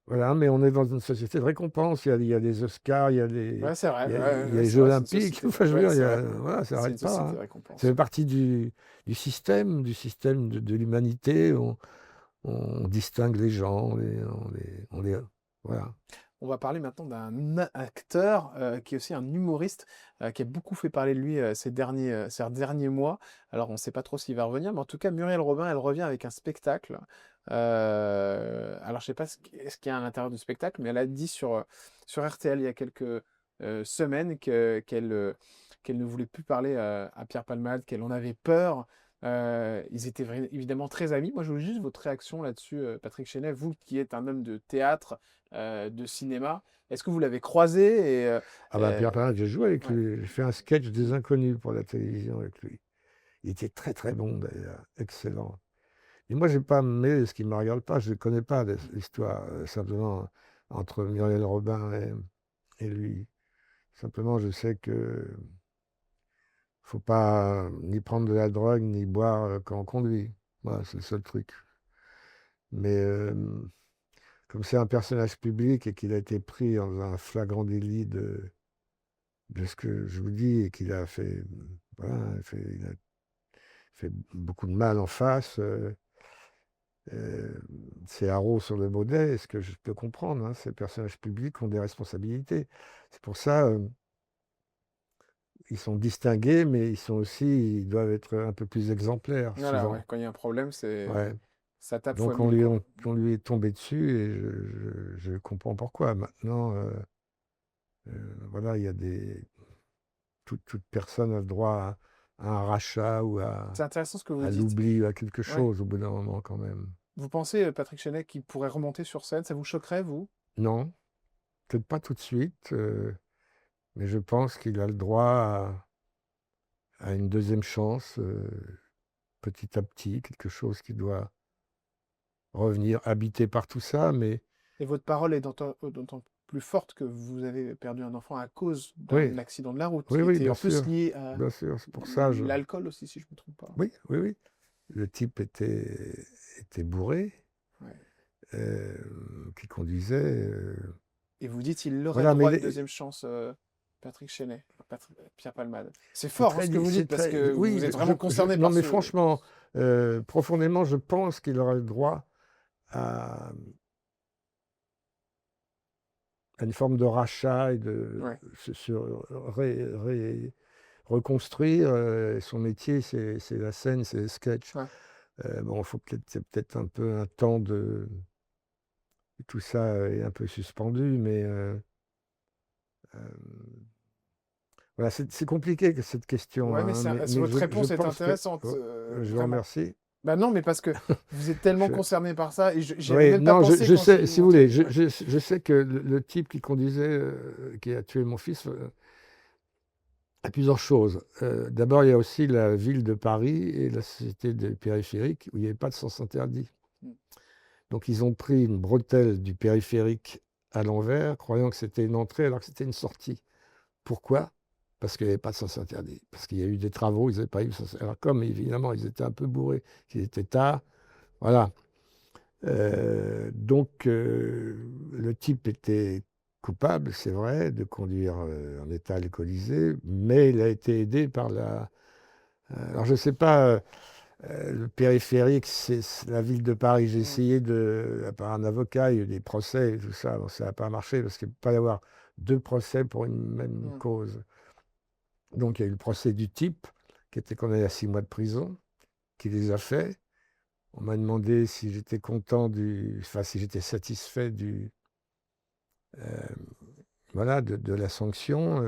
voilà, mais on est dans une société de récompenses. Il y a des Oscars, Ouais, c'est vrai. Ouais, il y ouais, a les c'est Jeux vrai, c'est une Olympiques. société. Enfin, je veux Ouais, dire, c'est vrai. voilà, ça C'est une n'arrête pas, société hein. de Ça fait récompense. partie du système de l'humanité. On distingue les gens, voilà. On va parler maintenant d'un acteur qui est aussi un humoriste qui a beaucoup fait parler de lui ces derniers mois. Alors, on ne sait pas trop s'il va revenir, mais en tout cas, Muriel Robin, elle revient avec un spectacle. Alors, je ne sais pas ce qu'il y a à l'intérieur du spectacle, mais elle a dit sur RTL il y a quelques semaines qu'elle ne voulait plus parler à Pierre Palmade, qu'elle en avait peur. Ils étaient évidemment très amis. Moi, je voulais juste votre réaction là-dessus, Patrick Chenet, vous qui êtes un homme de théâtre, de cinéma. Est-ce que vous l'avez croisé Ah bah Pierre Perrin, j'ai joué avec ouais. lui. J'ai fait un sketch des Inconnus pour la télévision avec lui. Il était très très bon d'ailleurs, excellent. Et moi, j'ai pas aimé ce qui ne me regarde pas. Je ne connais pas l'histoire, simplement entre Muriel Robin et lui. Simplement, je sais que faut pas ni prendre de la drogue ni boire quand on conduit. Voilà, c'est le seul truc. Mais comme c'est un personnage public et qu'il a été pris dans un flagrant délit de ce que je vous dis et qu'il a fait, voilà, il a fait beaucoup de mal en face. C'est haro sur le baudet, ce que je peux comprendre, hein. Ces personnages publics ont des responsabilités. C'est pour ça, ils sont distingués, mais ils doivent être un peu plus exemplaires, Voilà, ouais, souvent. quand il y a un problème, Ouais. ça tape fois Donc 1000, quoi. on lui est tombé dessus et je comprends pourquoi. Maintenant, voilà, toute personne a le droit à un rachat ou C'est intéressant ce que vous à dites. l'oubli ou à quelque Ouais. chose au bout d'un moment quand même. Vous pensez, Patrick Chenet, qu'il pourrait remonter sur scène? Ça vous choquerait, vous? Non, peut-être pas tout de suite, mais je pense qu'il a le droit à une deuxième chance, petit à petit, quelque chose qui doit revenir habité par tout ça, mais Et votre parole est d'autant plus forte que vous avez perdu un enfant à cause oui, d'un accident de la route, oui, qui oui, était en plus lié à bien sûr, c'est pour ça, l'alcool aussi, si je ne me trompe pas. oui, oui, oui. Le type était bourré, Ouais. qui conduisait. Et vous dites, il aurait Voilà, mais droit à une deuxième chance, Patrick Chenet, Pierre Palmade. C'est fort hein, ce que vous dites, parce que vous oui, êtes vraiment concerné non, par mais ce. franchement, Profondément, je pense qu'il aurait le droit à une forme de rachat et de Ouais. se reconstruire. Son métier, c'est la scène, c'est le sketch. Ouais. Bon, c'est peut-être un peu un temps de... Tout ça est un peu suspendu, mais voilà, c'est compliqué cette question, Ouais, mais hein, mais votre je réponse est pense que... intéressante, Je vous vraiment. remercie. Bah non, mais parce que vous êtes tellement Je- concerné par ça, et j'y avais Oui, même pas non, pensé je quand j'ai sais, vu si vous mon voulez, truc. Ouais. je sais que le type qui conduisait, qui a tué mon fils, a plusieurs choses. D'abord, il y a aussi la ville de Paris et la société des périphériques où il n'y avait pas de sens interdit. Mm. Donc, ils ont pris une bretelle du périphérique à l'envers, croyant que c'était une entrée alors que c'était une sortie. Pourquoi? Parce qu'il n'y avait pas de sens interdit. Parce qu'il y a eu des travaux, ils n'avaient pas eu de sens. Alors, comme évidemment, ils étaient un peu bourrés, qu'il était tard, voilà. Donc, le type était coupable, c'est vrai, de conduire en état alcoolisé, mais il a été aidé par la... alors, je ne sais pas, le périphérique, c'est la ville de Paris. J'ai Mm. essayé par un avocat, il y a eu des procès et tout ça. Bon, ça n'a pas marché parce qu'il ne peut pas y avoir deux procès pour une même Mm. cause. Donc, il y a eu le procès du type, qui était condamné à 6 mois de prison, qui les a faits. On m'a demandé si j'étais enfin, si j'étais satisfait euh, voilà, de la sanction.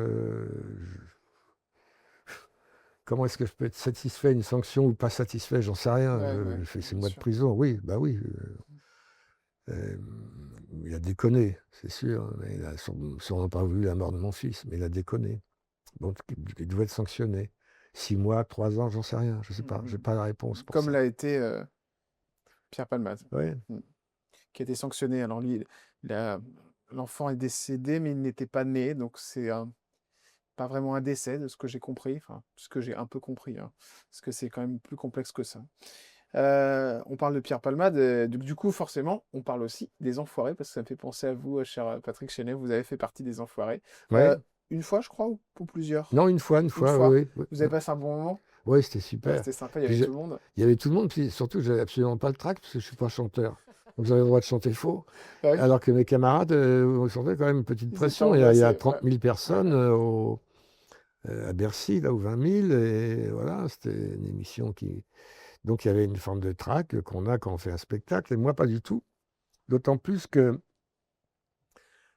Comment est-ce que je peux être satisfait d'une sanction ou pas satisfait? J'en sais rien. Ouais, ouais, Je fais 6 bien mois de sûr. prison. Oui, bah oui. Euh, il a déconné, c'est sûr. Mais il a sûrement pas voulu la mort de mon fils, mais il a déconné. Donc, il devait être sanctionné. 6 mois, 3 ans, j'en sais rien. Je sais Mm, pas. mm. J'ai pas la réponse pour Comme ça. l'a été Pierre Palmade, Ouais. mm, qui a été sanctionné. Alors lui, il a- l'enfant est décédé, mais il n'était pas né, donc c'est pas vraiment un décès, de ce que j'ai compris, enfin, ce que j'ai un peu compris, hein, parce que c'est quand même plus complexe que ça. On parle de Pierre Palmade, du coup, forcément, on parle aussi des Enfoirés, parce que ça me fait penser à vous, cher Patrick Chenet, vous avez fait partie des Enfoirés. Ouais. Euh, une fois, je crois, ou plusieurs? Non, une Une fois, fois. oui, oui. Vous avez passé un bon moment? Oui, c'était Ouais, super. c'était sympa, il y Puis avait tout le monde. il y avait tout le monde, puis surtout, j'avais absolument pas le trac parce que je suis pas chanteur. Donc j'avais le droit de chanter faux. Ah oui, Alors que mes camarades, on sentait quand même une petite ils étaient pression. Il y a angoissés. 30 000 Ouais, personnes ouais. à Bercy, là, ou 20 000. Et voilà, c'était une émission qui. Donc il y avait une forme de trac qu'on a quand on fait un spectacle. Et moi, pas du tout. D'autant plus que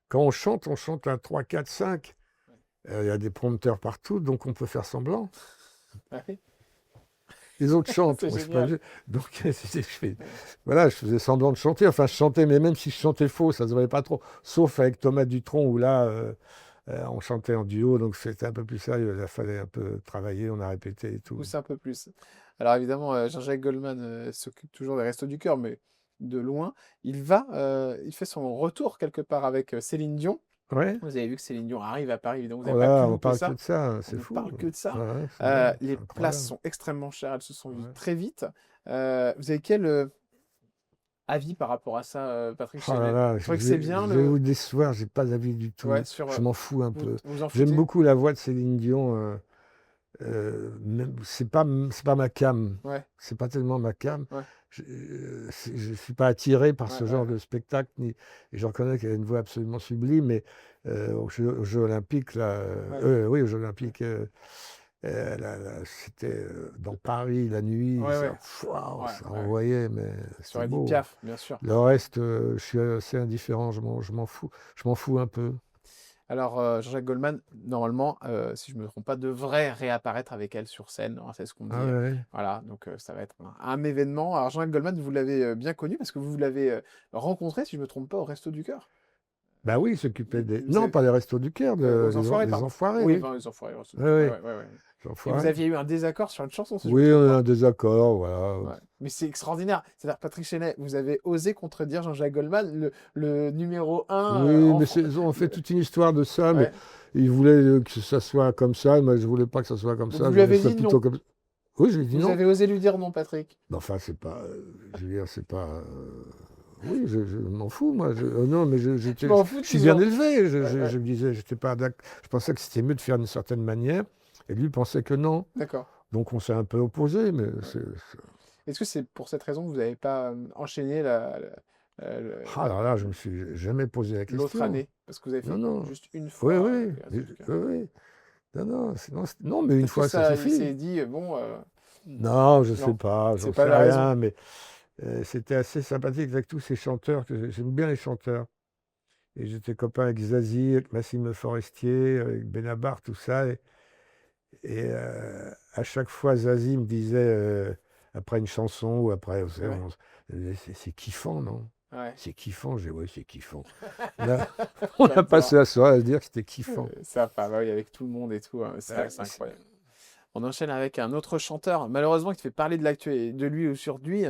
quand on chante à 3, 4, 5. Il y a des prompteurs partout, donc on peut faire semblant. Ah oui, Les autres chantent, c'est moi je suis pas génial. obligé. Donc voilà, je faisais semblant de chanter. Enfin, je chantais, mais même si je chantais faux, ça se voyait pas trop. Sauf avec Thomas Dutronc où là, on chantait en duo, donc c'était un peu plus sérieux. Il fallait un peu travailler, on a répété et tout. Pousse un peu plus. Alors évidemment, Jean-Jacques Goldman s'occupe toujours des Restos du Cœur, mais de loin. Il fait son retour quelque part avec Céline Dion. Ouais. Vous avez vu que Céline Dion arrive à Paris, évidemment, vous n'avez Oh pas pu là, on louper parle que ça. de ça, hein, On c'est ne fou. parle que de ça. Ouais, c'est dingue, Les c'est places incroyable. sont extrêmement chères, elles se sont vues Ouais. très vite. Vous avez quel avis par rapport à ça, Patrick Oh là Chenet? là, Vous trouvez que c'est bien je vais vous décevoir, j'ai pas d'avis du Ouais, tout. sur Je m'en fous un vous peu. vous en J'aime foutez? beaucoup la voix de Céline Dion. C'est pas ma came. Ouais, C'est pas tellement ma came. ouais, Je suis pas attiré par ouais, ce genre ouais, de spectacle. Et je reconnais qu'elle a une voix absolument sublime. Mais aux Jeux Olympiques, là, ouais, oui, aux Jeux Olympiques, c'était dans Paris la nuit. ouais, Ça, ouais, waouh, ouais, ça ouais. envoyait, mais Sur c'était Edith beau. Piaf, bien sûr. Le reste, je suis assez indifférent. Je m'en fous. Je m'en fous un peu. Alors, Jean-Jacques Goldman, normalement, si je me trompe pas, devrait réapparaître avec elle sur scène, hein, c'est ce qu'on me Ah dit. ouais. Voilà, donc ça va être un événement. Alors, Jean-Jacques Goldman, vous l'avez bien connu parce que vous l'avez rencontré, si je me trompe pas, au Resto du Cœur. Bah oui, il s'occupait des. Vous Non, avez... pas les Restos du Cœur, aux Enfoirés, les pardon. Enfoirés, Oui, oui. enfin, les Enfoirés, au Resto Oui, du Cœur. Ouais, oui, ouais, ouais, ouais. les Et vous Enfoirés. aviez eu un désaccord sur une chanson, si je me Oui, trompe on a un pas. désaccord, voilà. Ouais. Mais c'est extraordinaire. C'est-à-dire, Patrick Chenet, vous avez osé contredire Jean-Jacques Goldman, le numéro un Oui, en mais France. on fait toute une histoire de ça, mais Ouais. il voulait que ça soit comme ça, moi je voulais pas que ça soit comme Donc, ça, vous je lui voulais avez que ça soit dit non. plutôt comme... Oui, je lui ai dit Vous non. avez osé lui dire non, Patrick. Mais enfin, c'est pas... je veux dire, c'est pas... Oui, je m'en fous, moi. Non, mais Je m'en fous je de suis qu'ils bien ont. élevé. Ouais, ouais. Je me disais, j'étais pas je pensais que c'était mieux de faire d'une certaine manière, et lui pensait que non. D'accord. Donc on s'est un peu opposés, mais Ouais. Est-ce que c'est pour cette raison que vous n'avez pas enchaîné Ah là là, je me suis jamais posé la l'autre question. année? Parce que vous avez Non, fait non. juste une Oui, fois oui, les Restos du Cœur. oui, oui. Non, non, non, mais une Est-ce que fois, ça ça, il suffit. s'est dit, bon, Non, je sais non, pas, c'est j'en pas sais la raison. rien, mais c'était assez sympathique avec tous ces chanteurs. J'aime bien les chanteurs. Et j'étais copain avec Zazie, avec Massime Forestier, avec Benabar, tout ça. Et à chaque fois, Zazie me disait, après une chanson ou après, vous savez, Ouais, c'est kiffant, non? ouais. C'est kiffant, j'ai oui, c'est kiffant. On a, on a J'adore. passé la soirée à se dire que c'était kiffant. Ça, bah oui, avec tout le monde et tout, hein, c'est vrai Ouais, que c'est incroyable. On enchaîne avec un autre chanteur, malheureusement, qui te fait parler de lui ou sur lui,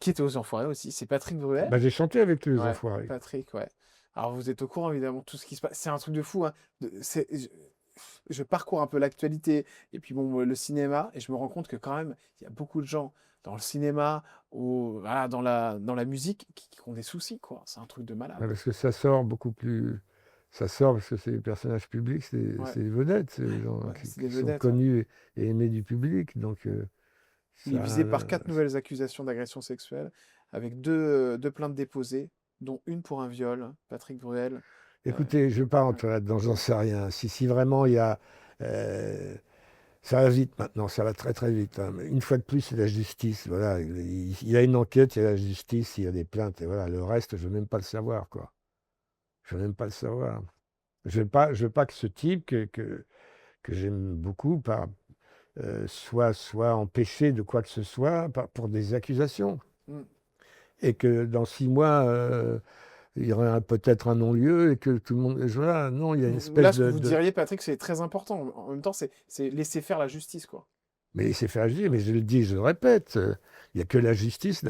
qui était aux Enfoirés aussi. C'est Patrick Bruel. bah, j'ai chanté avec les Ouais, Enfoirés. Patrick, ouais. Alors vous êtes au courant évidemment de tout ce qui se passe. C'est un truc de fou, hein. Je parcours un peu l'actualité et puis bon, le cinéma et je me rends compte que quand même, il y a beaucoup de gens dans le cinéma ou voilà, dans la musique qui ont des soucis, quoi. C'est un truc de malade. Ouais, parce que ça sort beaucoup plus. Ça sort parce que c'est des personnages publics, Ouais, c'est des vedettes, c'est des gens ouais, c'est des qui sont vedettes, ouais. connus et aimés du public. Donc, Il est ça. visé par 4 nouvelles accusations d'agression sexuelle avec deux plaintes déposées, dont une pour un viol. Patrick Bruel. euh, Écoutez, je ne vais pas ouais. rentrer là-dedans, j'en sais rien. Si vraiment il y a. euh, Ça va vite maintenant, ça va très très vite, hein. Mais une fois de plus, c'est la justice. Voilà. Il y a une enquête, il y a la justice, il y a des plaintes. Et voilà. Le reste, je ne veux même pas le savoir, quoi. Je ne veux même pas le savoir. Je veux pas que ce type que j'aime beaucoup soit empêché de quoi que ce soit pour des accusations. Mm. Et que dans 6 mois, il y aurait peut-être un non-lieu et que tout le monde. Voilà, non, il y a une Là, espèce ce que vous de. diriez, Patrick, c'est très important. En même temps, c'est laisser faire la justice, quoi. Mais c'est fait agir, mais je le dis, je le répète, il n'y a que la justice.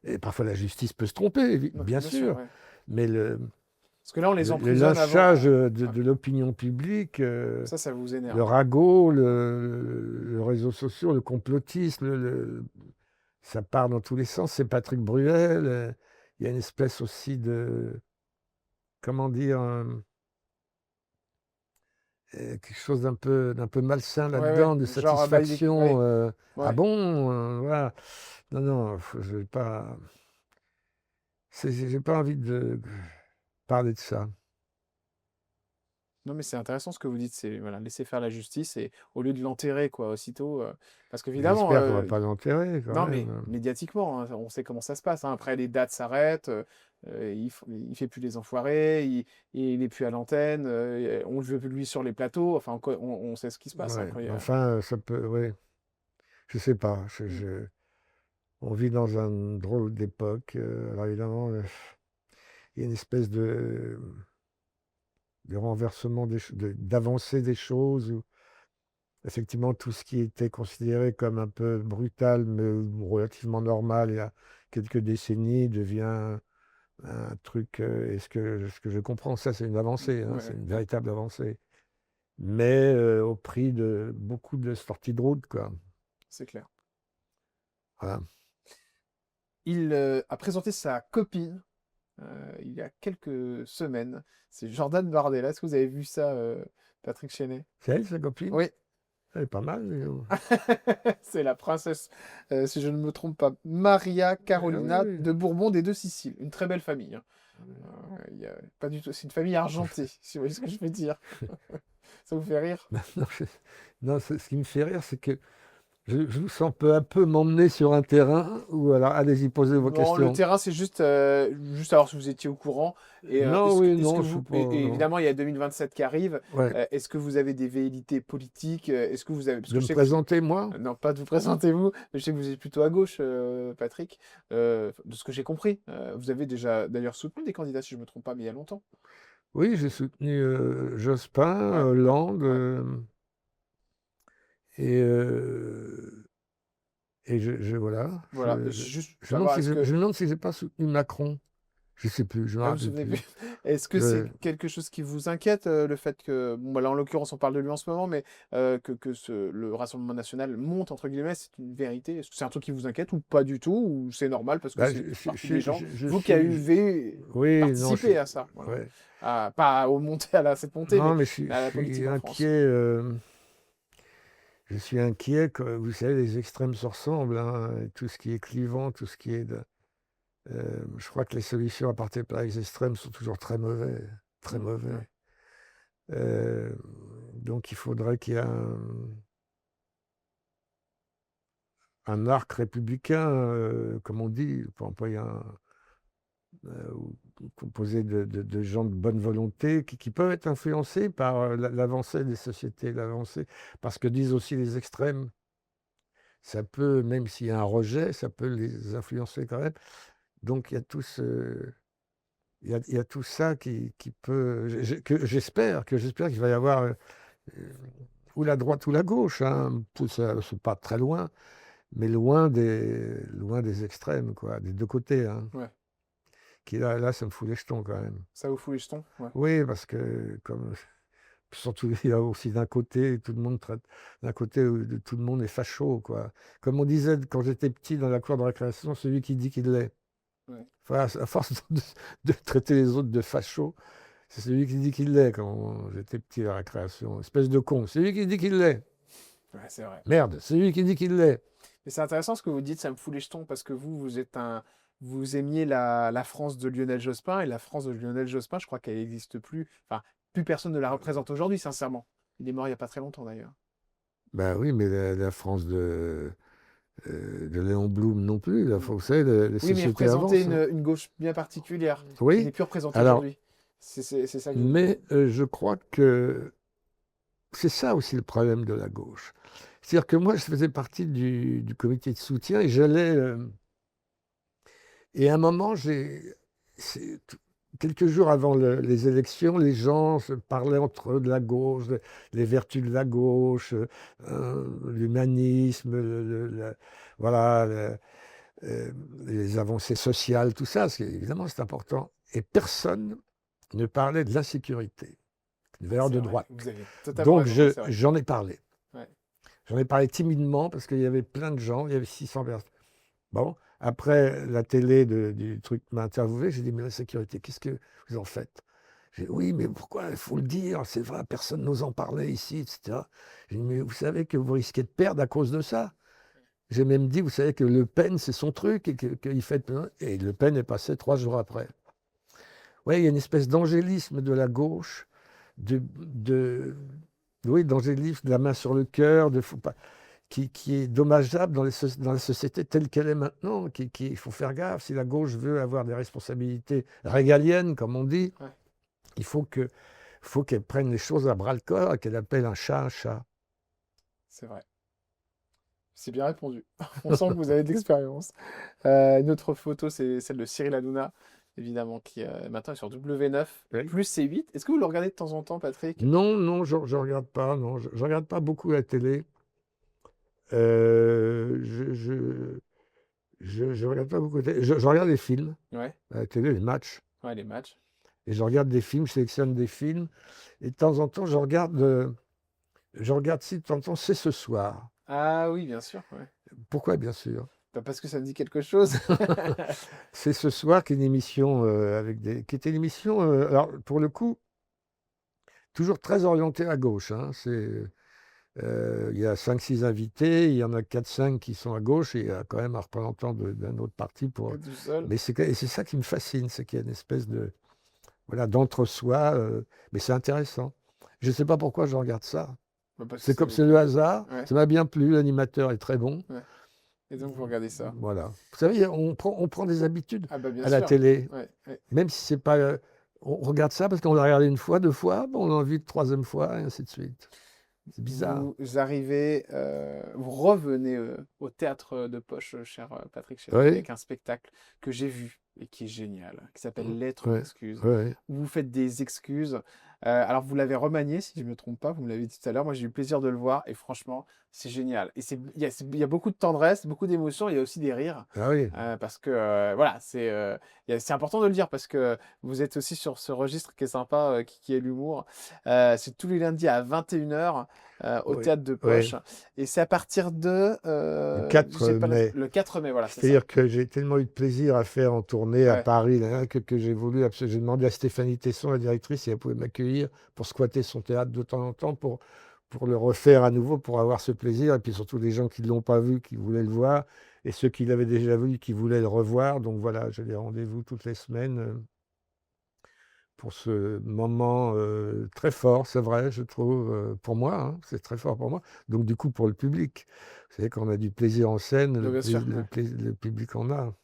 Et parfois, la justice peut se tromper, Ouais, bien bien sûr, sûr. ouais. Mais Parce que là, on les le emprisonne avant. lynchage Ouais. de l'opinion publique, Ça vous le énerve. ragot, le réseau social, le complotisme, ça part dans tous les sens. C'est Patrick Bruel. Il y a une espèce aussi de, comment dire, quelque chose d'un peu malsain Ouais, ouais. là-dedans, de Genre, bah, il est... satisfaction. ouais, Ah ouais. bon, voilà. Non, non, je vais pas. J'ai pas envie de parler de ça. Non, mais c'est intéressant ce que vous dites. C'est voilà, laisser faire la justice et au lieu de l'enterrer, quoi, aussitôt. Parce qu'évidemment, J'espère qu'on va pas l'enterrer quand non, mais même. médiatiquement, hein, on sait comment ça se passe, hein. Après, les dates s'arrêtent, il fait plus les enfoirés, il est plus à l'antenne, on ne le veut plus lui sur les plateaux. Enfin, on sait ce qui se passe, hein, Ouais, quand il y mais a... enfin, ça peut. Ouais, je sais pas. Mm. On vit dans un drôle d'époque. Alors évidemment, il y a une espèce de renversement d'avancée des choses. Où, effectivement, tout ce qui était considéré comme un peu brutal, mais relativement normal il y a quelques décennies, devient un truc. Ce que je comprends, ça, c'est une avancée, hein, c'est Ouais, une ouais, véritable avancée. Mais au prix de beaucoup de sorties de route, quoi. c'est clair. Voilà. Il a présenté sa copine il y a quelques semaines. C'est Jordan Bardella. Est-ce que vous avez vu ça, Patrick Chenet? C'est elle, sa copine? Oui, Elle est pas mal, dis donc. c'est la princesse, si je ne me trompe pas, Maria Ah oui, Carolina oui. de Bourbon des Deux Siciles. Une très belle famille, hein. Pas du tout, c'est une famille argentée, si vous voyez ce que je veux dire. Ça vous fait rire? Non, non, ce qui me fait rire, c'est que je vous sens peu à peu m'emmener sur un terrain où, alors, allez-y, posez vos Non, le questions. terrain, c'est juste alors si vous étiez au courant. Et Non, oui, est-ce que non, je suis vous, pas. et Non. évidemment, il y a 2027 qui arrive. Ouais. Est-ce que vous avez des velléités politiques? Est-ce que vous avez, parce De que je me sais que présenter, moi? non, pas de vous présenter vous, mais je sais que vous êtes plutôt à gauche, Patrick. De ce que j'ai compris, vous avez déjà d'ailleurs soutenu des candidats, si je me trompe pas, mais il y a longtemps. Oui, j'ai soutenu Jospin, Ouais, Hollande, ouais. et, euh, et voilà. Voilà, juste pour Je me demande savoir, si je me demande si j'ai pas soutenu Macron. Je sais plus, je me ah, vous vous rappelle souvenez plus. plus. Est-ce que c'est Je, quelque chose qui vous inquiète, le fait que, bon, bah là, en l'occurrence, on parle de lui en ce moment, mais le Rassemblement national monte, entre guillemets, c'est une vérité. Est-ce que c'est un truc qui vous inquiète ou pas du tout, ou c'est normal parce que bah, c'est partie des gens, je vous qui avez suis. Oui, non, participé à ça, voilà. ouais. Pas au montée, à cette montée, Non, mais mais à je la suis politique en inquiet. France. je suis inquiet que, vous savez, les extrêmes se ressemblent, hein, et tout ce qui est clivant, tout ce qui est je crois que les solutions à partir par les extrêmes sont toujours très mauvais, très mauvais. Ouais. Euh, donc il faudrait qu'il y ait un arc républicain, comme on dit, pour employer composé de gens de bonne volonté qui peuvent être influencés par l'avancée des sociétés, l'avancée, parce que disent aussi les extrêmes, ça peut, même s'il y a un rejet, ça peut les influencer quand même. Donc il y a tout il y a tout ça qui peut, j'espère qu'il va y avoir ou la droite ou la gauche, hein, c'est pas très loin, mais loin des extrêmes, quoi, des deux côtés, hein. Ouais. Qui là, ça me fout les jetons quand même. Ça vous fout les jetons? Ouais. Oui, parce que surtout il y a aussi d'un côté, tout le monde traite, d'un côté où tout le monde est facho, quoi. Comme on disait quand j'étais petit dans la cour de récréation, celui qui dit qu'il l'est. Ouais. Enfin, à force de traiter les autres de facho, c'est celui qui dit qu'il l'est quand j'étais petit à la récréation. Espèce de con, celui qui dit qu'il l'est. Ouais, c'est vrai. Merde, celui qui dit qu'il l'est. Mais c'est intéressant ce que vous dites, ça me fout les jetons, parce que vous aimiez la France de Lionel Jospin, et la France de Lionel Jospin, je crois qu'elle n'existe plus. Enfin, plus personne ne la représente aujourd'hui, sincèrement. Il est mort il n'y a pas très longtemps, d'ailleurs. Ben oui, mais la France de Léon Blum non plus. Là, Mm. vous savez, les Oui, mais il sociétés représentait avancent, hein. une gauche bien particulière, qui Oui, n'est plus représentée alors, aujourd'hui. C'est ça que je veux dire. mais je crois que c'est ça aussi le problème de la gauche. C'est-à-dire que moi, je faisais partie du comité de soutien et j'allais. Et à un moment, c'est- quelques jours avant les élections, les gens se parlaient entre eux de la gauche, les vertus de la gauche, l'humanisme, voilà, les avancées sociales, tout ça, évidemment, c'est important. Et personne ne parlait de l'insécurité, une valeur C'est de vrai, droite. vous avez totalement Donc, raison, c'est vrai. j'en ai parlé. Ouais. J'en ai parlé timidement parce qu'il y avait plein de gens, il y avait 600 personnes. Bon, après, la télé du truc m'a interviewé, j'ai dit, mais la sécurité, qu'est-ce que vous en faites? J'ai dit, oui, mais pourquoi? Il faut le dire, c'est vrai, personne n'ose en parler ici, etc. J'ai dit, mais vous savez que vous risquez de perdre à cause de ça. J'ai même dit, vous savez que Le Pen, c'est son truc, et qu'il fait... Et Le Pen est passé 3 jours après. Oui, il y a une espèce d'angélisme de la gauche, oui, d'angélisme, de la main sur le cœur, faut pas, qui est dommageable dans la société telle qu'elle est maintenant. Il faut faire gaffe. Si la gauche veut avoir des responsabilités régaliennes, comme on dit, Ouais. il faut qu'elle prenne les choses à bras-le-corps et qu'elle appelle un chat un chat. C'est vrai. C'est bien répondu. On sent que vous avez de l'expérience. Une autre photo, c'est celle de Cyril Hanouna, évidemment, qui maintenant est sur W9, Oui. plus C8. Est-ce que vous le regardez de temps en temps, Patrick? Non, je regarde pas. Non, je regarde pas beaucoup la télé. Je regarde pas beaucoup. Je regarde les films, Ouais, à la télé, les matchs. ouais, les matchs. Et je regarde des films, je sélectionne des films. Et de temps en temps, je regarde si de temps en temps, c'est ce soir. Ah oui, bien sûr. Ouais. Pourquoi, bien sûr? Bah, parce que ça me dit quelque chose. C'est ce soir qui est une émission qui était une émission, alors pour le coup, toujours très orientée à gauche, hein. Il y a 5-6 invités, il y en a 4-5 qui sont à gauche et il y a quand même un représentant d'un autre parti Tout seul. Mais c'est ça qui me fascine, c'est qu'il y a une espèce voilà, d'entre-soi, mais c'est intéressant. Je ne sais pas pourquoi je regarde ça. Bah, parce que C'est comme c'est le hasard. Ouais. Ça m'a bien plu, l'animateur est très bon. Ouais. Et donc, vous regardez ça. Voilà. Vous savez, on prend des habitudes Ah bah bien à la sûr. télé. Ouais, ouais. Même si c'est pas. On regarde ça parce qu'on l'a regardé une fois, 2 fois, bon, on a envie de troisième fois, et ainsi de suite. C'est bizarre. Vous arrivez, vous revenez au théâtre de poche, cher Patrick Chérif, Oui. avec un spectacle que j'ai vu et qui est génial, qui s'appelle Lettres Ouais. d'excuses. Ouais. Où vous faites des excuses. Alors, vous l'avez remanié, si je ne me trompe pas, vous me l'avez dit tout à l'heure. Moi, j'ai eu le plaisir de le voir et franchement, c'est génial. Et il y a beaucoup de tendresse, beaucoup d'émotions, il y a aussi des rires. Ah oui. Parce que, voilà, c'est important de le dire parce que vous êtes aussi sur ce registre qui est sympa, qui est l'humour. C'est tous les lundis à 21h au Oui. théâtre de Oui. poche. Et c'est à partir de. Le 4 mai. Le 4 mai, voilà, c'est ça. C'est-à-dire que j'ai tellement eu de plaisir à faire en tournée à Ouais. Paris là, que j'ai voulu absolument. J'ai demandé à Stéphanie Tesson, la directrice, si elle pouvait m'accueillir pour squatter son théâtre de temps en temps, pour pour le refaire à nouveau, pour avoir ce plaisir. Et puis surtout les gens qui ne l'ont pas vu, qui voulaient le voir, et ceux qui l'avaient déjà vu, qui voulaient le revoir. Donc voilà, j'ai des rendez-vous toutes les semaines pour ce moment très fort, c'est vrai, je trouve, pour moi, hein, c'est très fort pour moi. Donc du coup, pour le public, vous savez qu'on a du plaisir en scène, Donc, bien sûr, ouais. le public en a.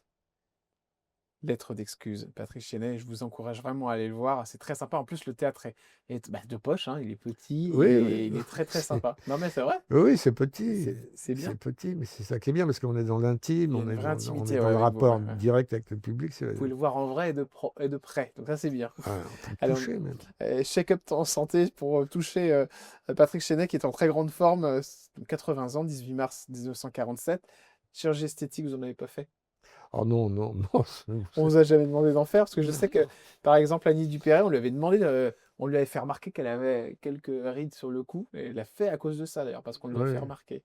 Lettre d'excuse, Patrick Chenet, je vous encourage vraiment à aller le voir, c'est très sympa. En plus, le théâtre est, bah, de poche, hein, il est petit Oui, et oui, il est très très c'est sympa. Non mais c'est vrai, oui, c'est bien. petit, mais c'est ça qui est bien parce qu'on est dans l'intime, Il y a une vraie on est intimité, ouais, dans le avec vous. Ouais, rapport ouais. direct avec le public. Vous pouvez le voir en vrai et de près, donc ça c'est bien. En train de Alors, toucher même. check-up en santé pour toucher Patrick Chenet qui est en très grande forme, 80 ans, 18 mars 1947. Chirurgie esthétique, vous n'en avez pas fait? Oh non, non, non. On vous a jamais demandé d'en faire parce que je sais que, Non. par exemple, Annie Dupéret, on lui avait demandé, on lui avait fait remarquer qu'elle avait quelques rides sur le cou et elle l'a fait à cause de ça d'ailleurs parce qu'on lui a fait Ouais. remarquer.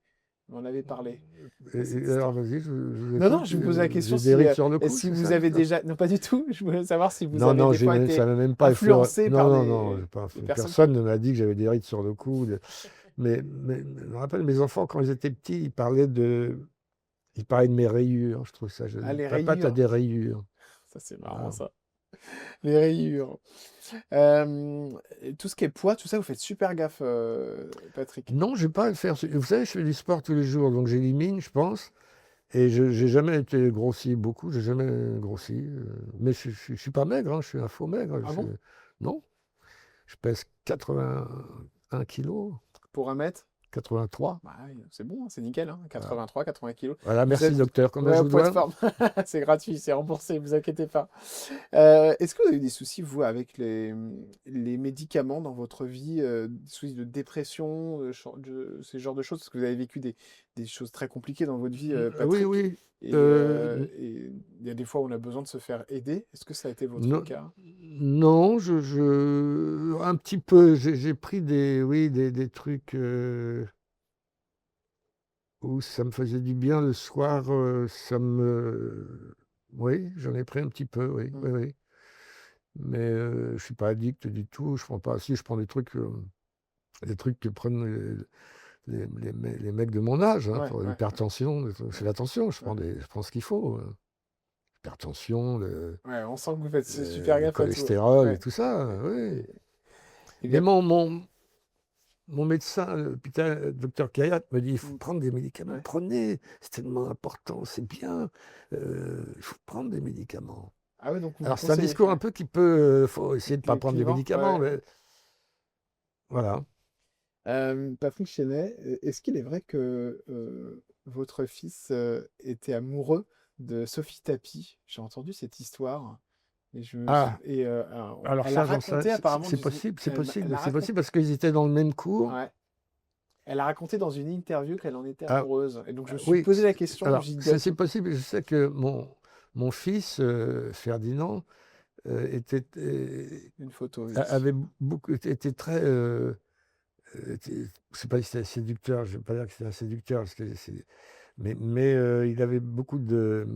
On en avait parlé de cette Et alors, histoire. vas-y, je vous Non, non, écoute. je vous posais la question J'ai des rides sur le et cou, si c'est vous ça? avez déjà, non pas du tout, je voulais savoir si vous Non, avez non, des fois été ça n'a même pas effleuré. influencé Non, par non, non, j'ai pas des fait. personnes Personne ne m'a dit que j'avais des rides sur le cou. Mais je me rappelle, mes enfants, quand ils étaient petits, ils parlaient de mes rayures. Je trouve ça Ah, joli. les Papa, t'as rayures. des rayures. Ça, c'est marrant, Voilà. ça. Les rayures. Euh, tout ce qui est poids, tout ça, vous faites super gaffe, Patrick. Non, je vais pas le faire. Vous savez, je fais du sport tous les jours, donc j'élimine, je pense. Et je n'ai jamais été grossi beaucoup, j'ai jamais grossi. Mais je suis pas maigre, hein, je suis un faux maigre. Ah bon? Non, je pèse 81 kilos, Pour 1 mètre? 83. Bah oui, c'est bon, hein, c'est nickel, hein, Voilà, 83, 80 kilos. voilà, Vous merci êtes docteur. Combien ouais, je au vous poids de dois? forme. C'est gratuit, c'est remboursé, vous inquiétez pas. Est-ce que vous avez eu des soucis, vous, avec les médicaments dans votre vie, des soucis de dépression, ces genres de choses? Parce que vous avez vécu des choses très compliquées dans votre vie, Oui, Patrick. oui. Et il y a des fois où on a besoin de se faire aider. Est-ce que ça a été votre Non, cas? non, un petit peu. J'ai pris oui, des trucs où ça me faisait du bien le soir. Oui, j'en ai pris un petit peu, oui, Hmm. oui, oui. Mais je suis pas addict du tout. Je prends pas. Si, je prends des trucs que prennent les mecs de mon âge, hein, Ouais, pour ouais, l'hypertension. Je fais attention, ouais. je prends ce qu'il faut. Hypertension, Ouais, on sent que vous faites super le gaffe à tout. cholestérol et Ouais. tout ça, oui. Et, et Mais bien, mon médecin à l'hôpital, docteur Kayat, me dit, il faut hmm, prendre des médicaments. ouais. Prenez, c'est tellement important, c'est bien. Il faut prendre des médicaments. Ah ouais, donc vous Alors c'est un conseillez, discours un ouais. peu qui peut, faut essayer de ne pas prendre des Clivant, médicaments, ouais. mais voilà. Patrick Chenet, est-ce qu'il est vrai que votre fils était amoureux de Sophie Tapie? J'ai entendu cette histoire et Ah, alors, alors elle a ça, raconté apparemment c'est possible, elle a c'est raconté, possible parce qu'ils étaient dans le même cours. ouais, elle a raconté dans une interview qu'elle en était Ah, amoureuse. Et donc je me suis oui, posé la question, alors j'y ça donne c'est possible. Je sais que mon fils, Ferdinand, était, une photo, oui. avait était très, je sais pas si c'était séducteur, je ne vais pas dire que c'était un séducteur, mais il avait beaucoup de,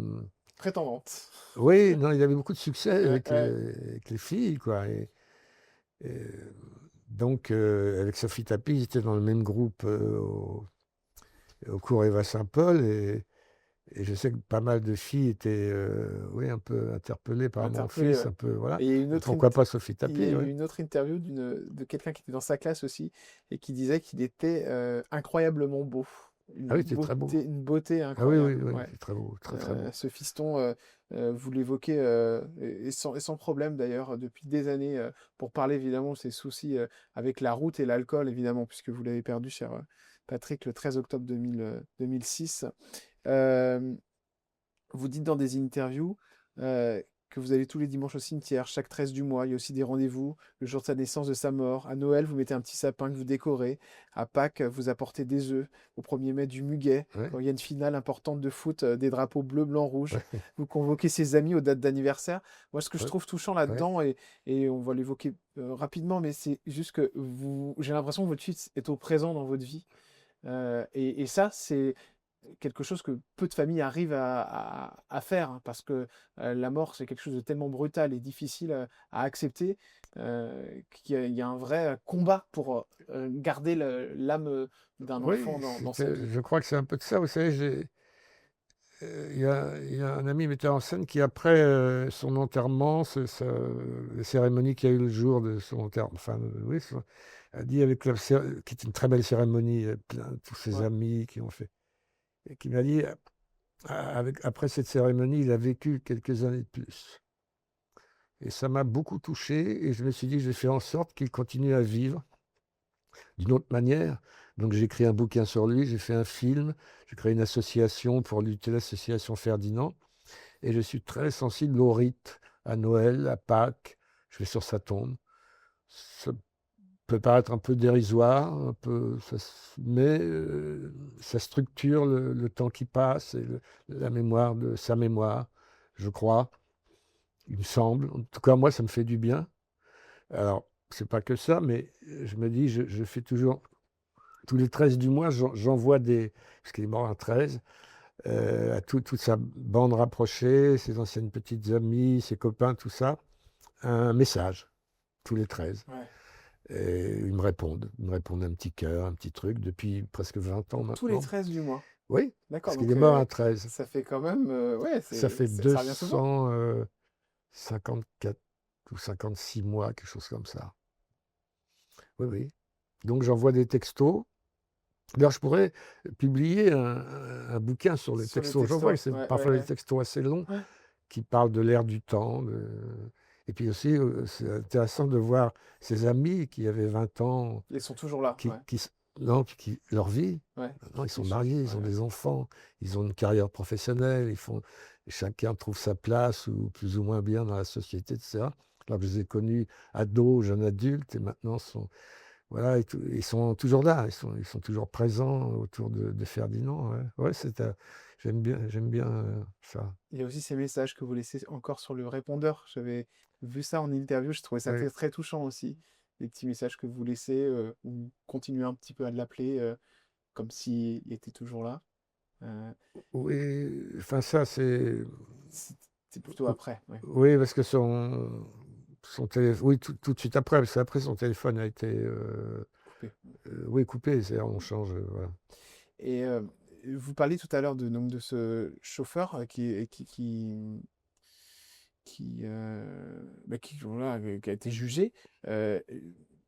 Prétendante. oui, non, il avait beaucoup de succès Ouais, ouais. avec les filles, quoi. Et donc, avec Sophie Tapie, ils étaient dans le même groupe au cours Eva Saint-Paul, et je sais que pas mal de filles étaient, oui, un peu interpellées par mon Interpellé, fils, ouais. un peu, voilà. Et il y a Et pourquoi pas Sophie il y a Tapie, eu oui. une autre interview de quelqu'un qui était dans sa classe aussi et qui disait qu'il était incroyablement beau. Ah oui, c'était très beau. Une beauté Ah oui, oui, incroyable. oui, Ouais. c'est très beau, très, très beau. Ce fiston, vous l'évoquez, et sans problème d'ailleurs, depuis des années, pour parler évidemment de ses soucis avec la route et l'alcool, évidemment, puisque vous l'avez perdu, cher Patrick, le 13 octobre 2006. Euh, Vous dites dans des interviews que vous allez tous les dimanches au cimetière, chaque 13 du mois. Il y a aussi des rendez-vous, le jour de sa naissance, de sa mort. À Noël, vous mettez un petit sapin que vous décorez. À Pâques, vous apportez des œufs. Au 1er mai, du muguet. Ouais, Quand il y a une finale importante de foot, des drapeaux bleu, blanc, rouge. ouais, Vous convoquez ses amis aux dates d'anniversaire. Moi, ce que je ouais, trouve touchant ouais. là-dedans, et on va l'évoquer rapidement, mais c'est juste que j'ai l'impression que votre fils est au présent dans votre vie. Et ça, c'est quelque chose que peu de familles arrivent à faire, hein, parce que la mort, c'est quelque chose de tellement brutal et difficile à accepter. qu'il y a un vrai combat pour garder l'âme d'un enfant Oui, dans sa vie. je crois que c'est un peu de ça. Vous savez, il y a un ami metteur en scène qui, après son enterrement, la cérémonie qu'il y a eu le jour de son enterrement, enfin, oui, a dit avec qui était une très belle cérémonie, plein, tous ses Ouais. amis qui ont fait, et qui m'a dit, après cette cérémonie, il a vécu quelques années de plus. Et ça m'a beaucoup touché, et je me suis dit, je vais faire en sorte qu'il continue à vivre d'une autre manière. Donc j'ai écrit un bouquin sur lui, j'ai fait un film, j'ai créé une association pour lutter, l'association Ferdinand. Et je suis très sensible aux rites, à Noël, à Pâques. Je vais sur sa tombe. Ça peut paraître un peu dérisoire, un peu, mais ça structure le temps qui passe et la mémoire de sa mémoire, je crois, il me semble. En tout cas, moi, ça me fait du bien. Alors, c'est pas que ça, mais je me dis, je fais toujours, tous les 13 du mois, j'envoie parce qu'il est mort un 13, à toute sa bande rapprochée, ses anciennes petites amies, ses copains, tout ça, un message, tous les 13. Ouais. Et ils me répondent un petit cœur, un petit truc, depuis presque 20 ans Donc tous les maintenant. 13 du mois. Oui, D'accord, parce qu'il donc est mort un 13. ça fait quand même, ouais, Ça fait ça revient souvent. 254 ou 56 mois, quelque chose comme ça. Oui, oui. Donc j'envoie des textos. D'ailleurs, je pourrais publier un bouquin sur les Sur les textos. J'envoie, textos, c'est ouais, ouais, parfois des ouais. textos assez longs, Ouais. qui parlent de l'ère du temps. Et puis aussi, c'est intéressant de voir ses amis qui avaient 20 ans, Ils sont toujours là, qui, ouais. qui, non, leur vie. Ouais. Non, ils sont Les choses, mariés, ils ouais, ont ouais. des enfants, ils ont une carrière professionnelle, chacun trouve sa place ou plus ou moins bien dans la société, etc. Alors que je les ai connus ados, jeunes adultes, et maintenant voilà, ils sont toujours là, ils sont toujours présents autour de Ferdinand. Ouais, ouais, j'aime bien ça. Il y a aussi ces messages que vous laissez encore sur le répondeur. J'avais vu ça en interview, je trouvais ça Ouais. très, très touchant aussi. Les petits messages que vous laissez, ou continuez un petit peu à l'appeler comme s'il était toujours là. Euh, Oui, enfin ça c'est. c'est c'est plutôt après, ouais. Oui, parce que son téléphone. Oui, tout de suite après, parce qu'après son téléphone a été Coupé. oui, coupé, c'est-à-dire on change. Voilà. Et vous parliez tout à l'heure de ce chauffeur voilà, qui a été jugé. Euh,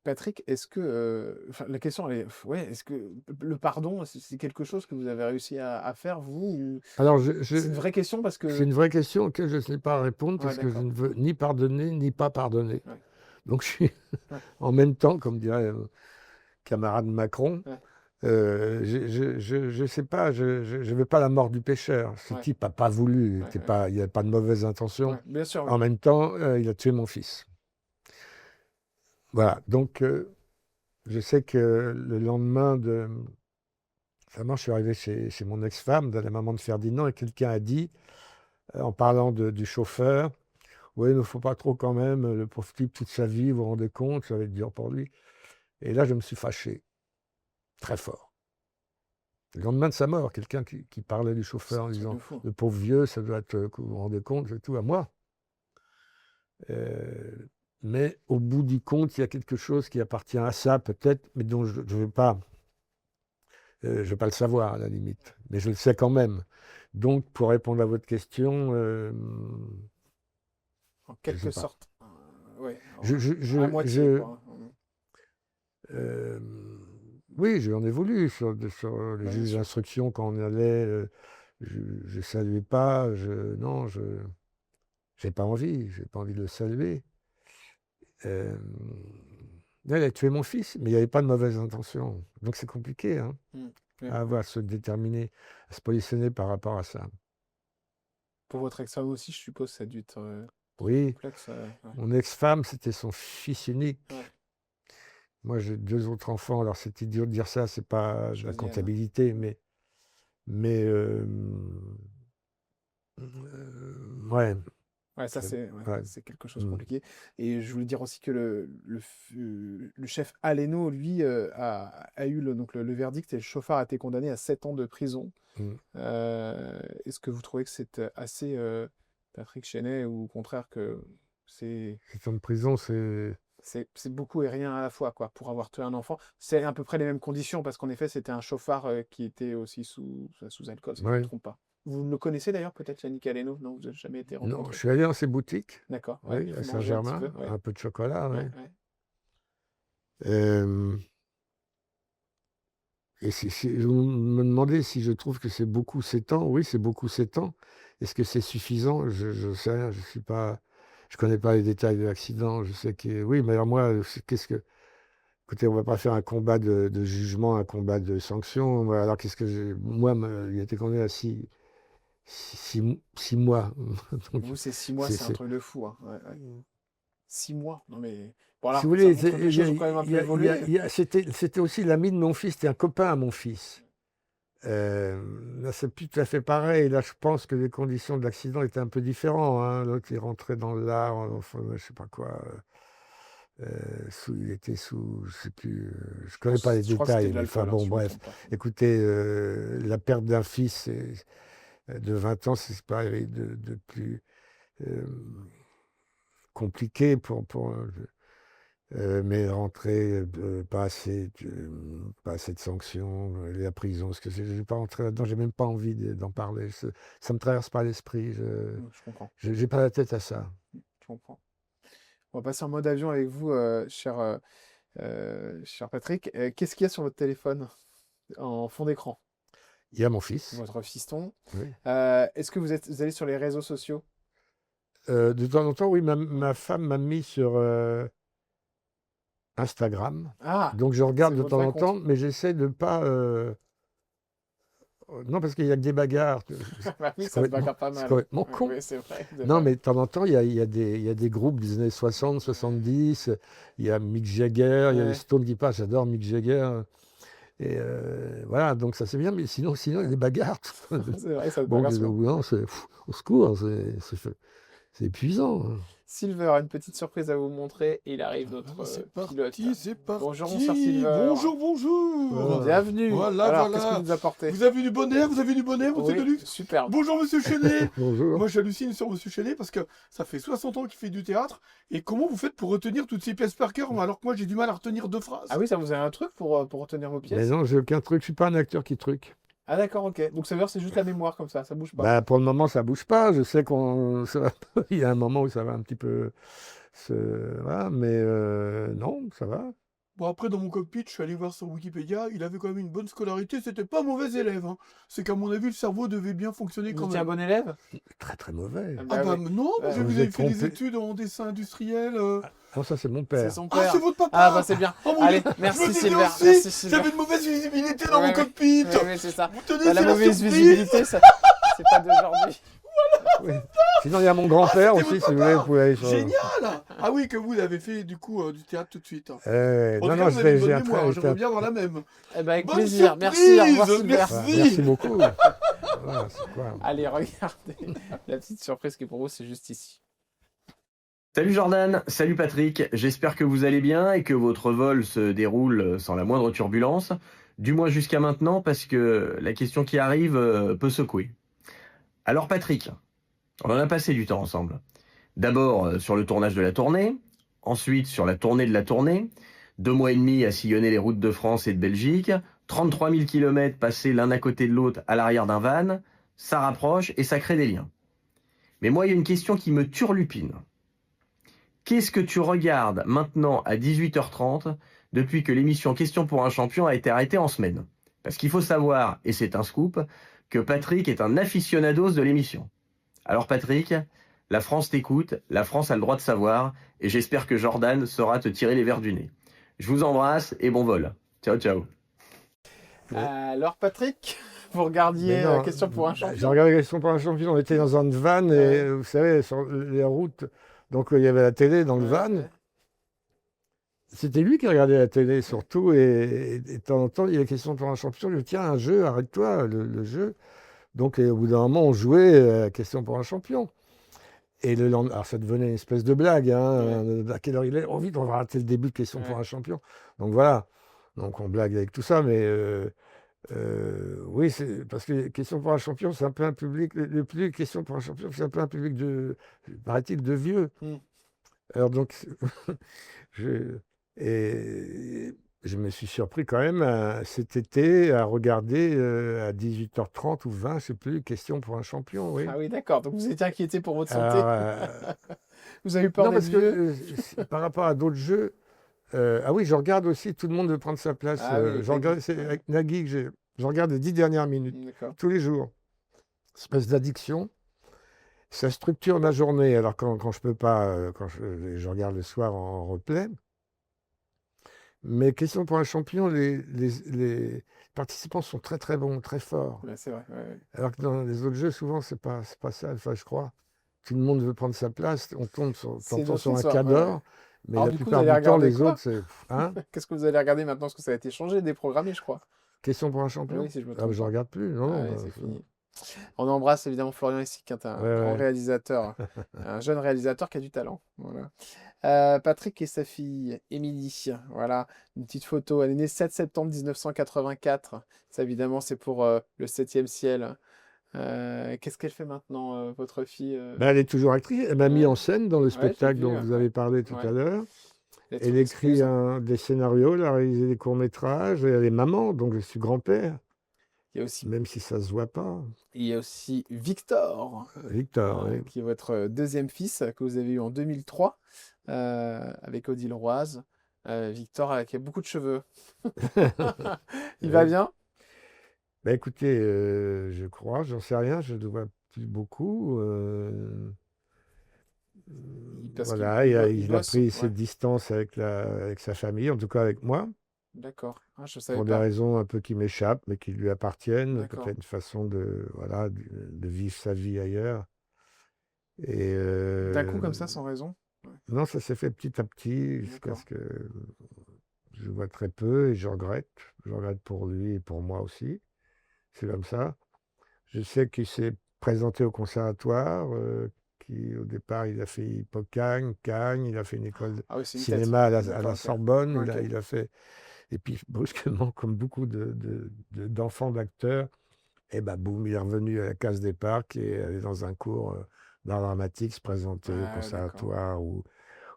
Patrick, est-ce que, enfin, la question elle est, ouais, est-ce que le pardon, c'est quelque chose que vous avez réussi à faire, vous, ou Alors, c'est une vraie question parce c'est que, une vraie question auquel je ne sais pas répondre ouais, parce que je d'accord, ne veux ni pardonner ni pas pardonner. ouais, Donc, je suis ouais, en même temps, comme dirait camarade Macron, ouais, je sais pas, je veux pas la mort du pécheur. Ce ouais, type n'a pas voulu, ouais, ouais, il n'y a pas de mauvaise intention. ouais, bien sûr, oui. En même temps, il a tué mon fils. Voilà. Donc, je sais que le lendemain de sa mort, je suis arrivé chez mon ex-femme, la maman de Ferdinand, et quelqu'un a dit, en parlant du chauffeur, oui, il ne faut pas trop quand même, le pauvre type, toute sa vie, vous vous rendez compte, ça va être dur pour lui. Et là, je me suis fâché, très fort. Le lendemain de sa mort, quelqu'un qui parlait du C'est chauffeur un en truc de disant, fou. le pauvre vieux, ça doit être, que vous vous rendez compte, et tout, à moi. Euh, mais au bout du compte, il y a quelque chose qui appartient à ça, peut-être, mais dont je ne veux pas le savoir, à la limite. Mais je le sais quand même. Donc, pour répondre à votre question, En je ne sais quelque pas. sorte, ouais, Je, je, à je, moitié, je, quoi. euh, oui, j'en ai voulu sur les Bah, bien juges sûr. d'instruction quand on allait. Je ne saluais pas. Non, je n'ai pas envie. J'ai pas envie de le saluer. Euh, Elle a tué mon fils, mais il n'y avait pas de mauvaise intention. Donc c'est compliqué, hein, Mm. Ouais, à ouais. avoir, à se déterminer, à se positionner par rapport à ça. Pour votre ex-femme aussi, je suppose, ça a dû être Oui, complexe. Ouais. mon ex-femme, c'était son fils unique. Ouais. Moi, j'ai deux autres enfants. Alors c'est idiot de dire ça, c'est pas de la Josiane. comptabilité, Mm. mais ouais, Ouais, ça ça- ouais, ouais. c'est quelque chose de Mm, compliqué. Et je voulais dire aussi que le chef Aleno, lui, a eu donc le verdict et le chauffard a été condamné à 7 ans de prison. mm. Est-ce que vous trouvez que c'est assez Patrick Chenet ou au contraire que c'est... Ces temps de prison, c'est C'est beaucoup et rien à la fois, quoi, pour avoir tué un enfant. C'est à peu près les mêmes conditions, parce qu'en effet, c'était un chauffard qui était aussi sous alcool, si je ne me Ouais. trompe pas. Vous le connaissez d'ailleurs, peut-être, Yannick Aleno? Non, vous n'avez jamais été Non, je rencontré. suis allé dans ces boutiques, D'accord, ouais, oui, à vous mangez un petit Saint-Germain, peu, ouais, un peu de chocolat, ouais, oui. ouais. Euh, et vous me demandez si je trouve que c'est beaucoup 7 ans. Oui, c'est beaucoup 7 ans. Est-ce que c'est suffisant? Je sais rien, je suis pas, je connais pas les détails de l'accident. Je sais que oui, mais alors moi, qu'est-ce que, écoutez, on va pas faire un combat de jugement, un combat de sanction. Moi, alors qu'est-ce que moi, il était condamné à 6 mois. Donc, Vous, c'est 6 mois, c'est, c'est un c'est- truc de fou, hein. Ouais, ouais. 6 mois? Non, mais... Bon, Si alors, vous ça voulez, montre que les choses ont quand même un peu évolué. c'était aussi l'ami de mon fils, c'était un copain à mon fils. Là, c'est plus tout à fait pareil. Là, je pense que les conditions de l'accident étaient un peu différentes, hein. L'autre, il rentrait dans l'art, enfin, je sais pas quoi. Il était sous, je sais plus, je connais pas les Je crois que c'était détails, de mais enfin l'alcool, hein, bon, si je me bref. trompe pas. Écoutez, la perte d'un fils de 20 ans, c'est pas de plus euh, compliqué mais rentrer, pas assez de sanctions, la prison, ce que c'est, je vais pas rentrer là-dedans, j'ai même pas envie d'en parler. Ça me traverse pas l'esprit, Je comprends, j'ai pas la tête à ça. je comprends. On va passer en mode avion avec vous, cher Patrick. Qu'est-ce qu'il y a sur votre téléphone en fond d'écran? Il y a mon fils, Votre fiston. oui. Est-ce que vous allez sur les réseaux sociaux? De temps en temps, oui, ma femme m'a mis sur Instagram, Ah, donc je c'est regarde de votre temps vrai en temps, compte. mais j'essaie de pas. Non, parce qu'il y a que des bagarres. Bah oui, C'est ça se complètement, bagarre pas c'est mal. complètement Oui, con. oui, c'est vrai, c'est Non, vrai. mais de temps en temps, il y a des groupes des années 60, 70. Il y a Mick Jagger, il y a les Ouais, Stones qui passent. J'adore Mick Jagger. Et voilà, donc ça c'est bien, mais sinon, il y a des bagarres. c'est vrai, ça se Bon, bagarre au souvent. bout d'un moment, au secours, c'est épuisant, hein. Silver a une petite surprise à vous montrer. Il arrive, notre C'est pilote. parti, c'est Bonjour, mon cher parti. Silver. Bonjour, bonjour. Voilà. Bienvenue. Voilà, Alors, qu'est-ce que vous voilà. nous apportez? Vous avez du bon air, vous avez du bon air, monsieur Oui, Deluxe. superbe. Bonjour, monsieur Chenet. Bonjour. Moi, j'hallucine sur monsieur Chenet parce que ça fait 60 ans qu'il fait du théâtre. Et comment vous faites pour retenir toutes ces pièces par cœur, alors que moi, j'ai du mal à retenir 2 phrases. Ah oui, ça vous a un truc pour retenir vos Mais pièces? non, j'ai aucun truc, je suis pas un acteur qui truc. Ah d'accord, ok. Donc ça veut dire que c'est juste la mémoire comme ça bouge pas. Bah, pour le moment, ça bouge pas. Je sais il y a un moment où ça va un petit peu. Voilà, mais non, ça va. Bon, après, dans mon cockpit, je suis allé voir sur Wikipédia. Il avait quand même une bonne scolarité. C'était pas un mauvais élève, hein. C'est qu'à mon avis, le cerveau devait bien fonctionner Vous quand étiez un même. bon élève? Très très mauvais. Ah Ah bah bah oui. non, Ouais. j'ai Vous vu, vous avez êtes fait des trompé. études en dessin industriel. Non, ça c'est mon C'est père. son Ah, père. c'est votre papa! Ah bah c'est bien. Oh mon Allez, Dieu, je merci me disais Silver. aussi, Merci Silver. j'avais une mauvaise visibilité dans Ouais, mon cockpit! Oui, c'est ça. Vous tenez, Bah, la c'est la mauvaise surprise! visibilité, ça, c'est pas d'aujourd'hui. Oui. Sinon, il y a mon grand-père c'était aussi, votre si vous voulez, vous pouvez aller sur. Génial! Ah oui, que vous avez fait du coup du théâtre tout de suite. En tout Non, cas, non, vous avez une bonne j'ai un mémoire, très. j'aimerais bien avoir la même. Eh ben avec Bonne plaisir. surprise, Merci, au revoir Silver. merci. Merci beaucoup. Voilà, c'est quoi? Allez, regardez. La petite surprise qui est pour vous, c'est juste ici. Salut Jordan, salut Patrick, j'espère que vous allez bien et que votre vol se déroule sans la moindre turbulence, du moins jusqu'à maintenant parce que la question qui arrive peut secouer. Alors Patrick, on en a passé du temps ensemble. D'abord sur le tournage de la tournée, ensuite sur la tournée de la tournée, 2 mois et demi à sillonner les routes de France et de Belgique, 33 000 km passés l'un à côté de l'autre à l'arrière d'un van, ça rapproche et ça crée des liens. Mais moi il y a une question qui me turlupine. Qu'est-ce que tu regardes maintenant à 18h30 depuis que l'émission Question pour un champion a été arrêtée en semaine? Parce qu'il faut savoir, et c'est un scoop, que Patrick est un aficionados de l'émission. Alors Patrick, la France t'écoute, la France a le droit de savoir, et j'espère que Jordan saura te tirer les verres du nez. Je vous embrasse et bon vol. Ciao ciao. Alors Patrick, vous regardiez Mais non, Question pour un j'ai champion? regardé Question pour un champion. On était dans un van et Ouais. vous savez, sur les routes, donc il y avait la télé dans le van. Ouais. C'était lui qui regardait la télé surtout et de temps en temps, il y avait Question pour un champion. Je dis, tiens, un jeu, arrête-toi, le jeu. Donc au bout d'un moment, on jouait Question pour un champion. Et le lendemain, alors ça devenait une espèce de blague, hein, à quelle heure il est? Oh vite, on va rater le début de Question pour un champion. Donc voilà, donc on blague avec tout ça, mais oui, parce que Question pour un champion, c'est un peu un public, le plus Question pour un champion, c'est un peu un public paraît-il, de vieux. Mm. Alors donc, je, et je me suis surpris quand même cet été à regarder à 18h30 ou 20, je sais plus, Question pour un champion, oui. Ah oui, d'accord. Donc vous étiez inquiété pour votre santé. Alors, Vous avez eu peur non, d'être parce que vieux? par rapport à d'autres jeux, ah oui, je regarde aussi, tout le monde veut prendre sa place. Ah oui, avec Je regarde, Nagui. c'est Ouais. avec Nagui que je regarde les 10 dernières minutes, D'accord. tous les jours. Espèce d'addiction. Ça structure ma journée. Alors quand je peux pas, quand je regarde le soir en replay. Mais Question pour un champion, les participants sont très très bons, très forts. Ouais, c'est vrai. Ouais, ouais. Alors que dans les autres jeux, souvent, c'est pas ça, enfin, je crois. Tout le monde veut prendre sa place, C'est une t'entends autre sur un histoire. Ouais, ouais. cadre, mais Alors la du coup, vous plupart allez du temps, regarder les autres, quoi? c'est. Hein? Qu'est-ce que vous allez regarder maintenant? Parce que ça a été changé, déprogrammé, je crois. Question pour un Oui, champion? si je me Ah, trompe je pas. regarde plus, non, Ah non. ouais, c'est fini. On embrasse évidemment Florian Essic, qui est un Ouais, grand ouais. réalisateur, un jeune réalisateur qui a du talent. Voilà. Patrick et sa fille Émilie, voilà, une petite photo. Elle est née 7 septembre 1984. Ça, évidemment, c'est pour le 7e ciel. Qu'est-ce qu'elle fait maintenant, votre fille Ben, elle est toujours actrice. Elle m'a mis Ouais, en scène dans le ouais, j'ai spectacle vu. dont vous avez parlé tout Ouais. à l'heure. Lettre Elle écrit d'excuse. des scénarios, elle a réalisé des courts-métrages, et elle est maman, donc je suis grand-père, Il y a aussi, même si ça se voit pas. il y a aussi Victor, Victor, oui. qui est votre deuxième fils, que vous avez eu en 2003, avec Odile Roise. Victor, qui a beaucoup de cheveux. Il va Ouais. bien? Ben, écoutez, je crois, j'en sais rien, je ne le vois plus beaucoup. Parce qu'il Voilà, il il a bosse. pris ses Ouais, distances avec sa famille, en tout cas avec moi, d'accord. Ah, je savais pour des pas. raisons un peu qui m'échappent, mais qui lui appartiennent, D'accord. peut-être une façon voilà, de vivre sa vie ailleurs. Et D'un coup, comme ça, sans raison? Ouais, non, ça s'est fait petit à petit, jusqu'à d'accord. ce que je le vois très peu et je regrette. Je regrette pour lui et pour moi aussi. C'est comme ça. Je sais qu'il s'est présenté au conservatoire, au départ, il a fait Hippocagne, Cannes, il a fait une école de Ah oui, c'est une tête. cinéma à à D'accord, la ok. Sorbonne, Ok. il a fait. Et puis, brusquement, comme beaucoup d'enfants d'acteurs, et ben boum, il est revenu à la case départ, qui est allé dans un cours d'art dramatique, se présenter au Ouais, d'accord. conservatoire ou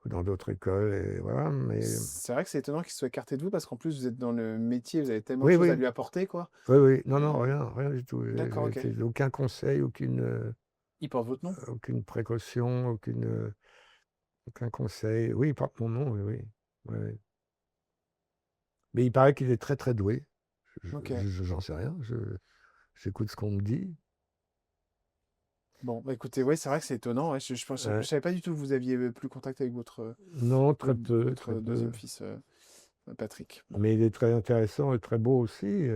dans d'autres écoles, et voilà. Mais C'est vrai que c'est étonnant qu'il soit écarté de vous parce qu'en plus vous êtes dans le métier, vous avez tellement de oui, choses à oui, lui apporter, quoi. oui, oui. Non, non, Euh, rien, rien du tout. d'accord, ok. Aucun conseil, Il porte votre nom? aucune précaution, aucun conseil. Oui, il porte mon nom, oui, oui. Ouais, ouais. Mais il paraît qu'il est très, très doué. Ok. J'en sais rien. J'écoute ce qu'on me dit. Bon, bah écoutez, ouais, c'est vrai que c'est étonnant. Ouais. Je Ouais. savais pas du tout que vous aviez plus contact avec Non, très peu, votre très peu. deuxième fils, Patrick. Bon. Mais il est très intéressant et très beau aussi.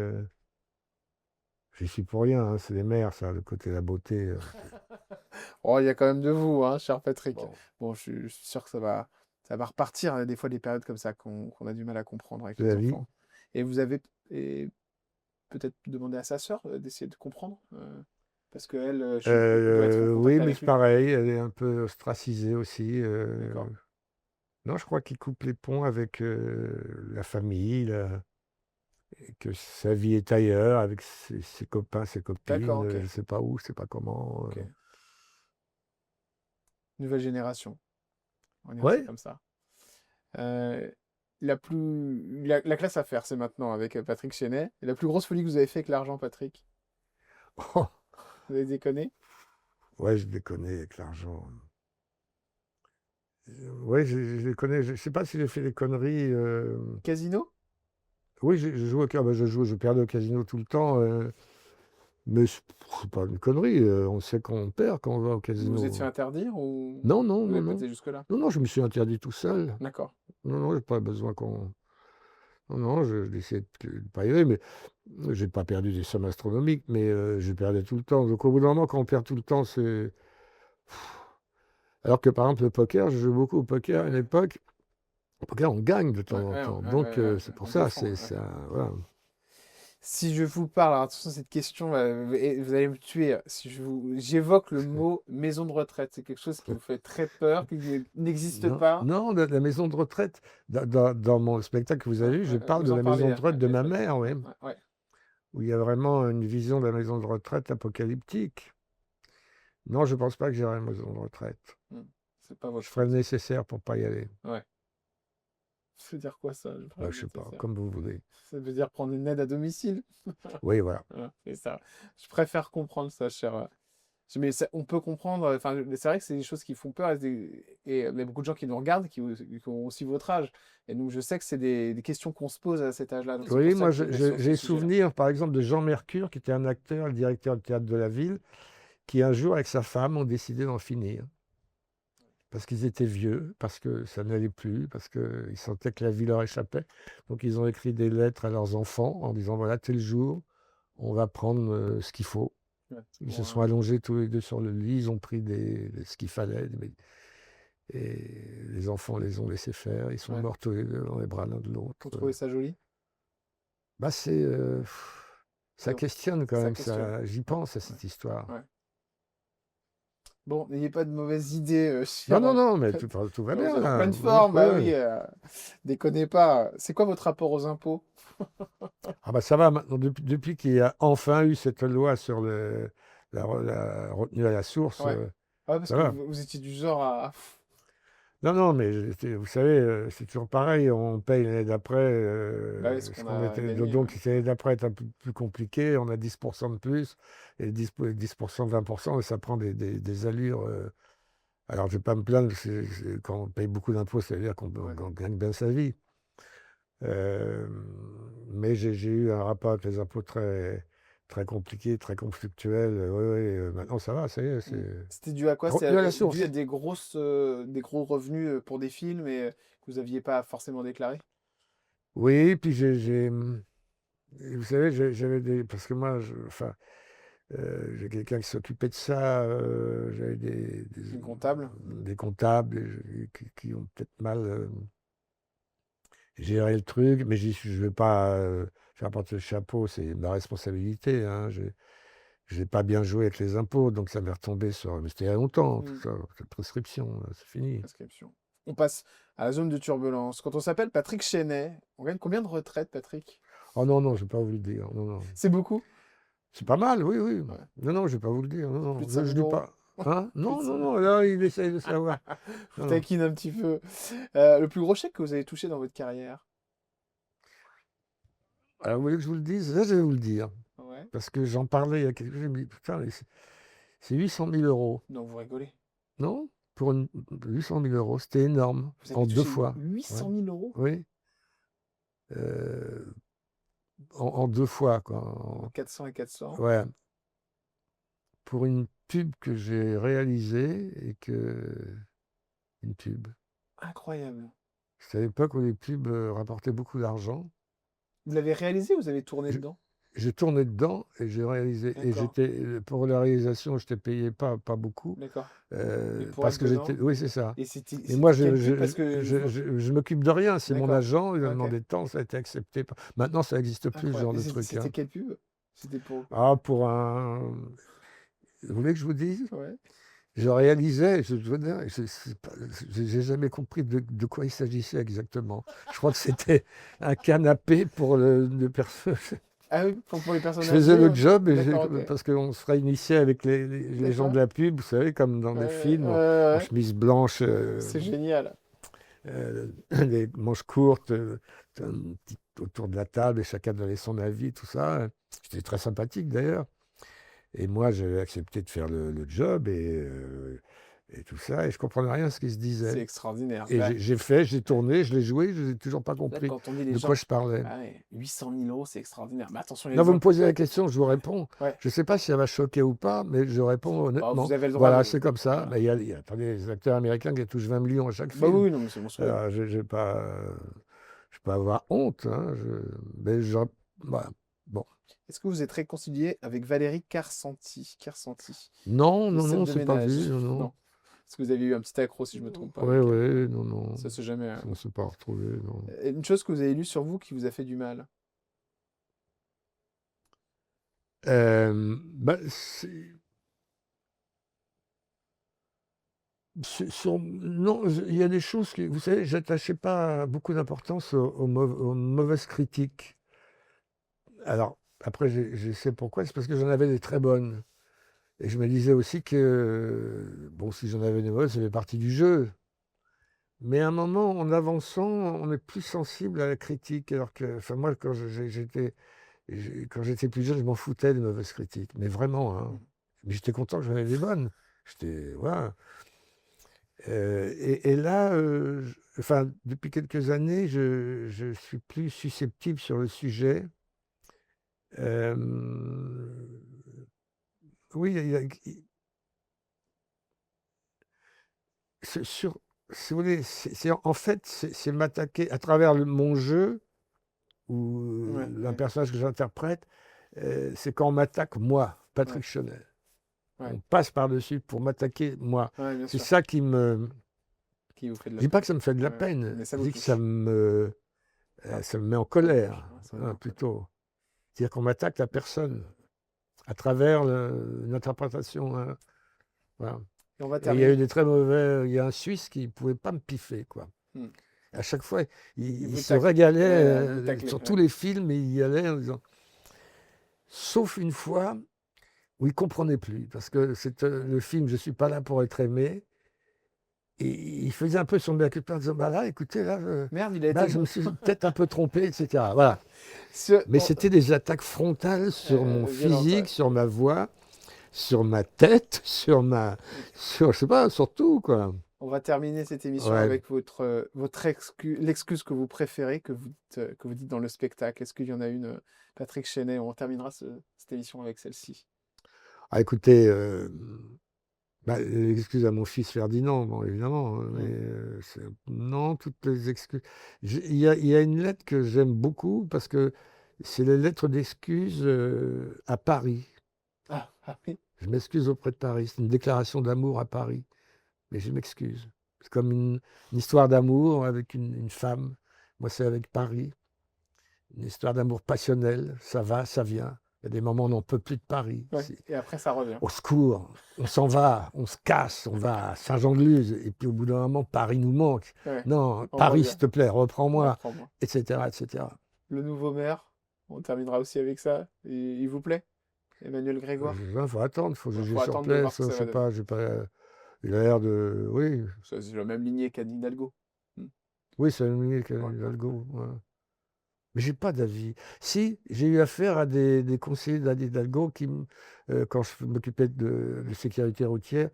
J'y suis pour rien, hein, c'est les mères, ça, le côté de la beauté. Oh, il y a quand même de vous, hein, cher Patrick. Bon, Bon, je suis sûr que ça va repartir. Des fois, des périodes comme ça qu'on a du mal à comprendre avec c'est les la vie. enfants. Et vous avez peut-être demandé à sa sœur d'essayer de comprendre, parce qu'elle, doit être en contact Oui, mais avec c'est lui. pareil, elle est un peu ostracisée aussi. D'accord. Non, je crois qu'il coupe les ponts avec la famille, et que sa vie est ailleurs, avec ses copains, ses D'accord, copines, ok. je ne sais pas où, je ne sais pas comment. Ok. Nouvelle génération. On va dire ça Ouais. comme ça. Euh, la classe à faire, c'est maintenant avec Patrick Chenet. Et la plus grosse folie que vous avez fait avec l'argent, Patrick? Vous avez déconné? Ouais, je les connais avec l'argent. Ouais, je les connais. Je ne sais pas si j'ai fait des conneries. Casino? Oui, je joue au ben, je perdais au casino tout le temps. Mais c'est pas une connerie. On sait qu'on perd quand on va au Vous vous êtes fait casino. interdire ou Non, non, vous non, n'avez pas non. été jusque-là? Non, non, je me suis interdit tout seul. D'accord. Non, non, j'ai pas besoin qu'on. Non, non, j'ai essayé de ne pas y aller, mais j'ai pas perdu des sommes astronomiques, mais je perdais tout le temps. Donc au bout d'un moment, quand on perd tout le temps, c'est. Alors que par exemple, le poker, je joue beaucoup au poker à une époque. Au poker, on gagne de Ouais, temps en ouais, temps. ouais, Donc ouais, c'est pour on ça, défend. Ouais, ouais. c'est voilà. Si je vous parle, alors attention, cette question, vous allez me tuer. Si j'évoque le mot maison de retraite, c'est quelque chose qui vous fait très peur, qui n'existe Non, pas. non, la maison de retraite. Dans mon spectacle que vous Ouais, avez vu, je parle vous de en la parlez maison de retraite de avec ma Patrick. mère, oui, Ouais, ouais, ouais. où il y a vraiment une vision de la maison de retraite apocalyptique. Non, je pense pas que j'irai à la maison de retraite. Hmm. C'est pas Je votre ferai le faute. nécessaire pour pas y aller. Ouais. Ça veut dire quoi ça, le Bah, travail je sais pas, nécessaire? comme vous voulez. Ça veut dire prendre une aide à domicile? Oui, voilà. Voilà, c'est ça. Je préfère comprendre ça, mais on peut comprendre, enfin, c'est vrai que c'est des choses qui font peur et il y a beaucoup de gens qui nous regardent qui ont aussi votre âge. Et donc, je sais que c'est des questions qu'on se pose à cet âge-là. Donc, c'est Oui, pour ça moi, que je vais sur j'ai ce sujet-là. souvenir, par exemple, de Jean Mercure, qui était un acteur, le directeur du théâtre de la ville, qui un jour, avec sa femme, ont décidé d'en finir. Parce qu'ils étaient vieux, parce que ça n'allait plus, parce qu'ils sentaient que la vie leur échappait. Donc, ils ont écrit des lettres à leurs enfants en disant, voilà, tel jour, on va prendre ce qu'il faut. Ouais, Ils se pour, sont allongés tous les deux sur le lit, ils ont pris ce qu'il fallait. Et les enfants les ont laissés faire. Ils sont ouais, morts tous les deux dans les bras l'un de l'autre. vous trouvez ça joli? Bah, ça Donc, questionne quand ça même. questionne. J'y Ouais, pense à ouais, cette histoire. ouais. Bon, n'ayez pas de mauvaises idées, Non, cher. non, non, mais tout va Vous bien. êtes en Hein. pleine forme, bah Ouais. oui, déconnez pas. C'est quoi votre rapport aux impôts? Ah bah ça va maintenant, depuis qu'il y a enfin eu cette loi sur la retenue à la source, Ouais. Ouais, parce ça que va. vous étiez du genre à... Non, non, mais vous savez, c'est toujours pareil, on paye l'année d'après Bah oui, ce ce qu'on qu'on a était. gagné. Donc, si l'année d'après est un peu plus compliqué, on a 10% de plus, et 10%, 20%, et ça prend des allures. Alors, je ne vais pas me plaindre, quand on paye beaucoup d'impôts, ça veut dire qu'on Ouais. on gagne bien sa vie. Euh, mais j'ai eu un rapport avec les impôts très, très compliqué, très conflictuel. Maintenant, ça va, ça y est, c'est C'était dû à quoi? retenu à la C'était dû à source. des gros revenus pour des films et que vous n'aviez pas forcément déclaré? Oui, puis vous savez, j'avais parce que moi, enfin, j'ai quelqu'un qui s'occupait de ça, j'avais Une comptable? des comptables qui ont peut-être mal géré le truc, mais je ne vais pas faire porter le chapeau, c'est ma responsabilité. Hein, je n'ai pas bien joué avec les impôts, donc ça m'est retombé sur. Mais c'était il y a longtemps, tout ça, cette prescription, c'est fini. Prescription. On passe à la zone de turbulence. Quand on s'appelle Patrick Chenet, on gagne combien de retraite, Patrick? Oh non, non, je ne vais pas vous le dire. Non, non. C'est beaucoup? C'est pas mal, oui, oui. Ouais. Non, non, je ne vais pas vous le dire. Non, Plus non, de je 5 ne 000 dis euros? pas. Hein? Plus Non, de non, 5 000. non, là, il essaye de savoir. Je vous Non, non. taquine un petit peu. Le plus gros chèque que vous avez touché dans votre carrière? Alors, vous voulez que je vous le dise? Là, je vais vous le dire. Ouais. Parce que j'en parlais il y a quelques jours. Je me dis, putain, mais c'est 800 000 euros. Non, vous rigolez. Non? Pour 800 000 euros, c'était énorme. Vous avez En 2 touché fois. 800 Ouais. 000 euros Oui. Euh, en 2 fois, quoi. 400 et 400. Ouais. Pour une pub que j'ai réalisée une pub. Incroyable. C'était à l'époque où les pubs rapportaient beaucoup d'argent. Vous l'avez réalisé ou vous avez tourné Je- dedans? J'ai tourné dedans et j'ai réalisé. Et D'accord. pour la réalisation, je t'ai payé pas beaucoup. D'accord. Et pour Parce être que j'étais. dedans? Oui, c'est ça. Et c'était Et moi, quelle pub? Parce que je m'occupe de rien. C'est mon D'accord. agent. Il a Ok. demandé de temps. Ça a été accepté. Maintenant, ça n'existe plus, ce genre Incroyable. de Et truc. c'était Hein. quelle pub? C'était pour... Ah, pour un. Vous voulez que je vous dise? Ouais. Je réalisais, je dois dire, j'ai jamais compris de quoi il s'agissait exactement. Je crois que c'était un canapé pour le personnage. Ah oui, pour les personnes Je faisais âgées, le ouais. job D'accord, ok. parce qu'on se réunissait avec les gens D'accord. de la pub, vous savez, comme dans les Ouais, films, en ouais. chemise blanche, C'est génial. les manches courtes, autour de la table, et chacun donnait son avis, tout ça. C'était très sympathique d'ailleurs. Et moi, j'avais accepté de faire le job et tout ça, et je comprenais rien à ce qui se C'est disait. extraordinaire. Et Bah, j'ai tourné, je l'ai joué, je n'ai toujours pas là, compris quand on dit les de gens... quoi je parlais. Ah ouais, 800 000 euros, c'est extraordinaire. Mais attention, il y a Non, des vous me gens... posez la question, je vous réponds. Ouais. Je ne sais pas si ça va choquer ou pas, mais je réponds Bah, honnêtement. vous avez le droit Voilà, de... c'est comme ça. Voilà. Mais attendez, les acteurs américains qui touchent 20 millions à chaque Bah film. oui, non, mais c'est monstrueux. Alors, je ne vais pas avoir honte. Hein, mais voilà. Bon. Est-ce que vous êtes réconcilié avec Valérie Carcenti? Non, non, Scène non, de c'est pas ménage. vu. Non, non. Non. Est-ce que vous avez eu un petit accro, si je me trompe pas, Oui, avec oui, non, non. ça se jamais... On ne s'est pas retrouvés, non. Une chose que vous avez lue sur vous qui vous a fait du mal? Bah, non, il y a des choses que, vous savez, j'attachais pas beaucoup d'importance aux mauvaises critiques. Alors, après, je sais pourquoi, c'est parce que j'en avais des très bonnes. Et je me disais aussi que, bon, si j'en avais des mauvaises, ça fait partie du jeu. Mais à un moment, en avançant, on est plus sensible à la critique. Alors que, enfin, moi, quand j'étais plus jeune, je m'en foutais des mauvaises critiques. Mais vraiment, hein. Mais j'étais content que j'en avais des bonnes. Voilà. Et là, enfin, depuis quelques années, je suis plus susceptible sur le sujet. Euh, oui, sur, si vous voulez, en fait, c'est m'attaquer à travers mon jeu ou Ouais, un ouais, personnage que j'interprète, c'est quand on m'attaque moi, Patrick ouais, Chenel. ouais, On passe par-dessus pour m'attaquer moi. ouais, bien C'est sûr. ça qui me... Qui vous fait de Je la dis pas peine. que ça me fait de la Ouais, peine, mais ça je vous dis que ça touche. Ah, ça me met en ça vous touche. colère, Ouais, ça vous met hein, en colère. plutôt. C'est-à-dire qu'on m'attaque la personne à travers une interprétation, hein, voilà. Et on va Et il y a eu terminer. des très mauvais... Il y a un Suisse qui ne pouvait pas me piffer, quoi. Hmm. À chaque fois, Il il vous se tacle. régalait Vous taclez. sur Ouais. tous les films et il y allait en disant... Sauf une fois où il ne comprenait plus, parce que c'est le film Je ne suis pas là pour être aimé. Et il faisait un peu son mea culpa en disant, bah là, écoutez, là, Merde, il a là été je me bon. suis peut-être un peu trompé, etc. Voilà. Mais On- c'était des attaques frontales sur mon violente, ouais. physique, sur ma voix, sur ma tête, sur, je sais pas, sur tout, quoi. On va terminer cette émission Ouais. avec votre l'excuse que vous préférez, que vous dites dans le spectacle. Est-ce qu'il y en a une, Patrick Chenet? On terminera cette émission avec celle-ci. Ah, écoutez, bah, l'excuse à mon fils Ferdinand, bon, évidemment, hein, mais non, toutes les excuses. Il y a une lettre que j'aime beaucoup parce que c'est les lettres d'excuses à Paris. Ah, ah oui. Je m'excuse auprès de Paris. C'est une déclaration d'amour à Paris, mais je m'excuse. C'est comme une histoire d'amour avec une femme. Moi, c'est avec Paris. Une histoire d'amour passionnelle. Ça va, ça vient. Il y a des moments où on n'en peut plus de Paris. Ouais. Et après, ça revient. Au secours, on s'en va, on se casse, on va à Saint-Jean-de-Luz, et puis au bout d'un moment, Paris nous manque. Ouais, Non, on Paris, revient. s'il te plaît, reprends-moi, Reprends-moi. etc., etc. Le nouveau maire, on terminera aussi avec ça. Il vous plaît? Emmanuel Grégoire? Il faut attendre, il faut Ouais, juger faut sur attendre de voir place. ce que Je ça va sais donner. pas, j'ai pas. Il a l'air de. Oui, C'est la même lignée qu'Anne Hidalgo. Hmm. oui, c'est mieux Ouais. qu'Hidalgo. Ouais. Mais j'ai pas d'avis. Si, j'ai eu affaire à des conseillers d'Anne Hidalgo quand je m'occupais de sécurité routière,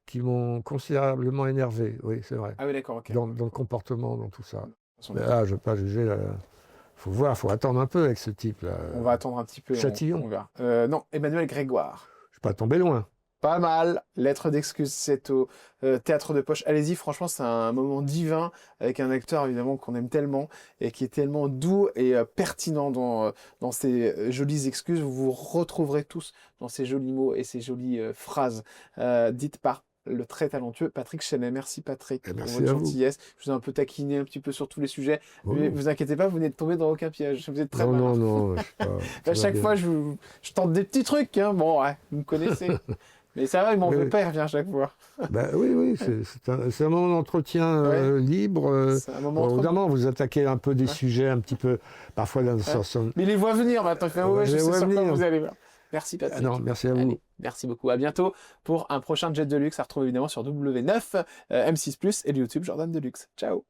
qui m'ont considérablement énervé. Oui, c'est vrai. Ah oui, d'accord, ok. Dans le comportement, dans tout ça. De toute façon, Mais là, je ne veux pas juger. Faut voir, faut attendre un peu avec ce type-là. on va attendre un petit peu. Châtillon. On verra. Non, Emmanuel Grégoire. Je ne suis pas tombé loin. Pas mal. Lettre d'excuse, c'est au Théâtre de Poche. Allez-y, franchement, c'est un moment divin avec un acteur évidemment qu'on aime tellement et qui est tellement doux et pertinent dans ses jolies excuses. Vous vous retrouverez tous dans ces jolis mots et ces jolies phrases dites par le très talentueux Patrick Chenet. Merci Patrick Et pour merci votre à vous. gentillesse. Je vous ai un peu taquiné un petit peu sur tous les sujets, Oh, mais non, vous inquiétez pas, vous n'êtes tombé dans aucun piège. Vous êtes très non, malin. non, je sais pas. À chaque fois, je tente des petits trucs. Hein. Bon, ouais, vous me connaissez. Mais ça va, il m'en Oui, veut oui. pas, il revient à chaque fois. Bah, oui, c'est un moment d'entretien Ouais. libre. C'est un moment Bon, entre évidemment, vous attaquez un peu des Ouais. sujets un petit peu, parfois dans le Ouais. sens. Mais il les voit venir maintenant. Il fait, Ouais, ouais, je je les sais vois sur quoi venir. vous allez voir. Merci Ah Patrick. non, merci à vous. Allez, merci beaucoup. À bientôt pour un prochain Jet Deluxe à retrouver évidemment sur W9, M6+, et le YouTube Jordan Deluxe. Ciao.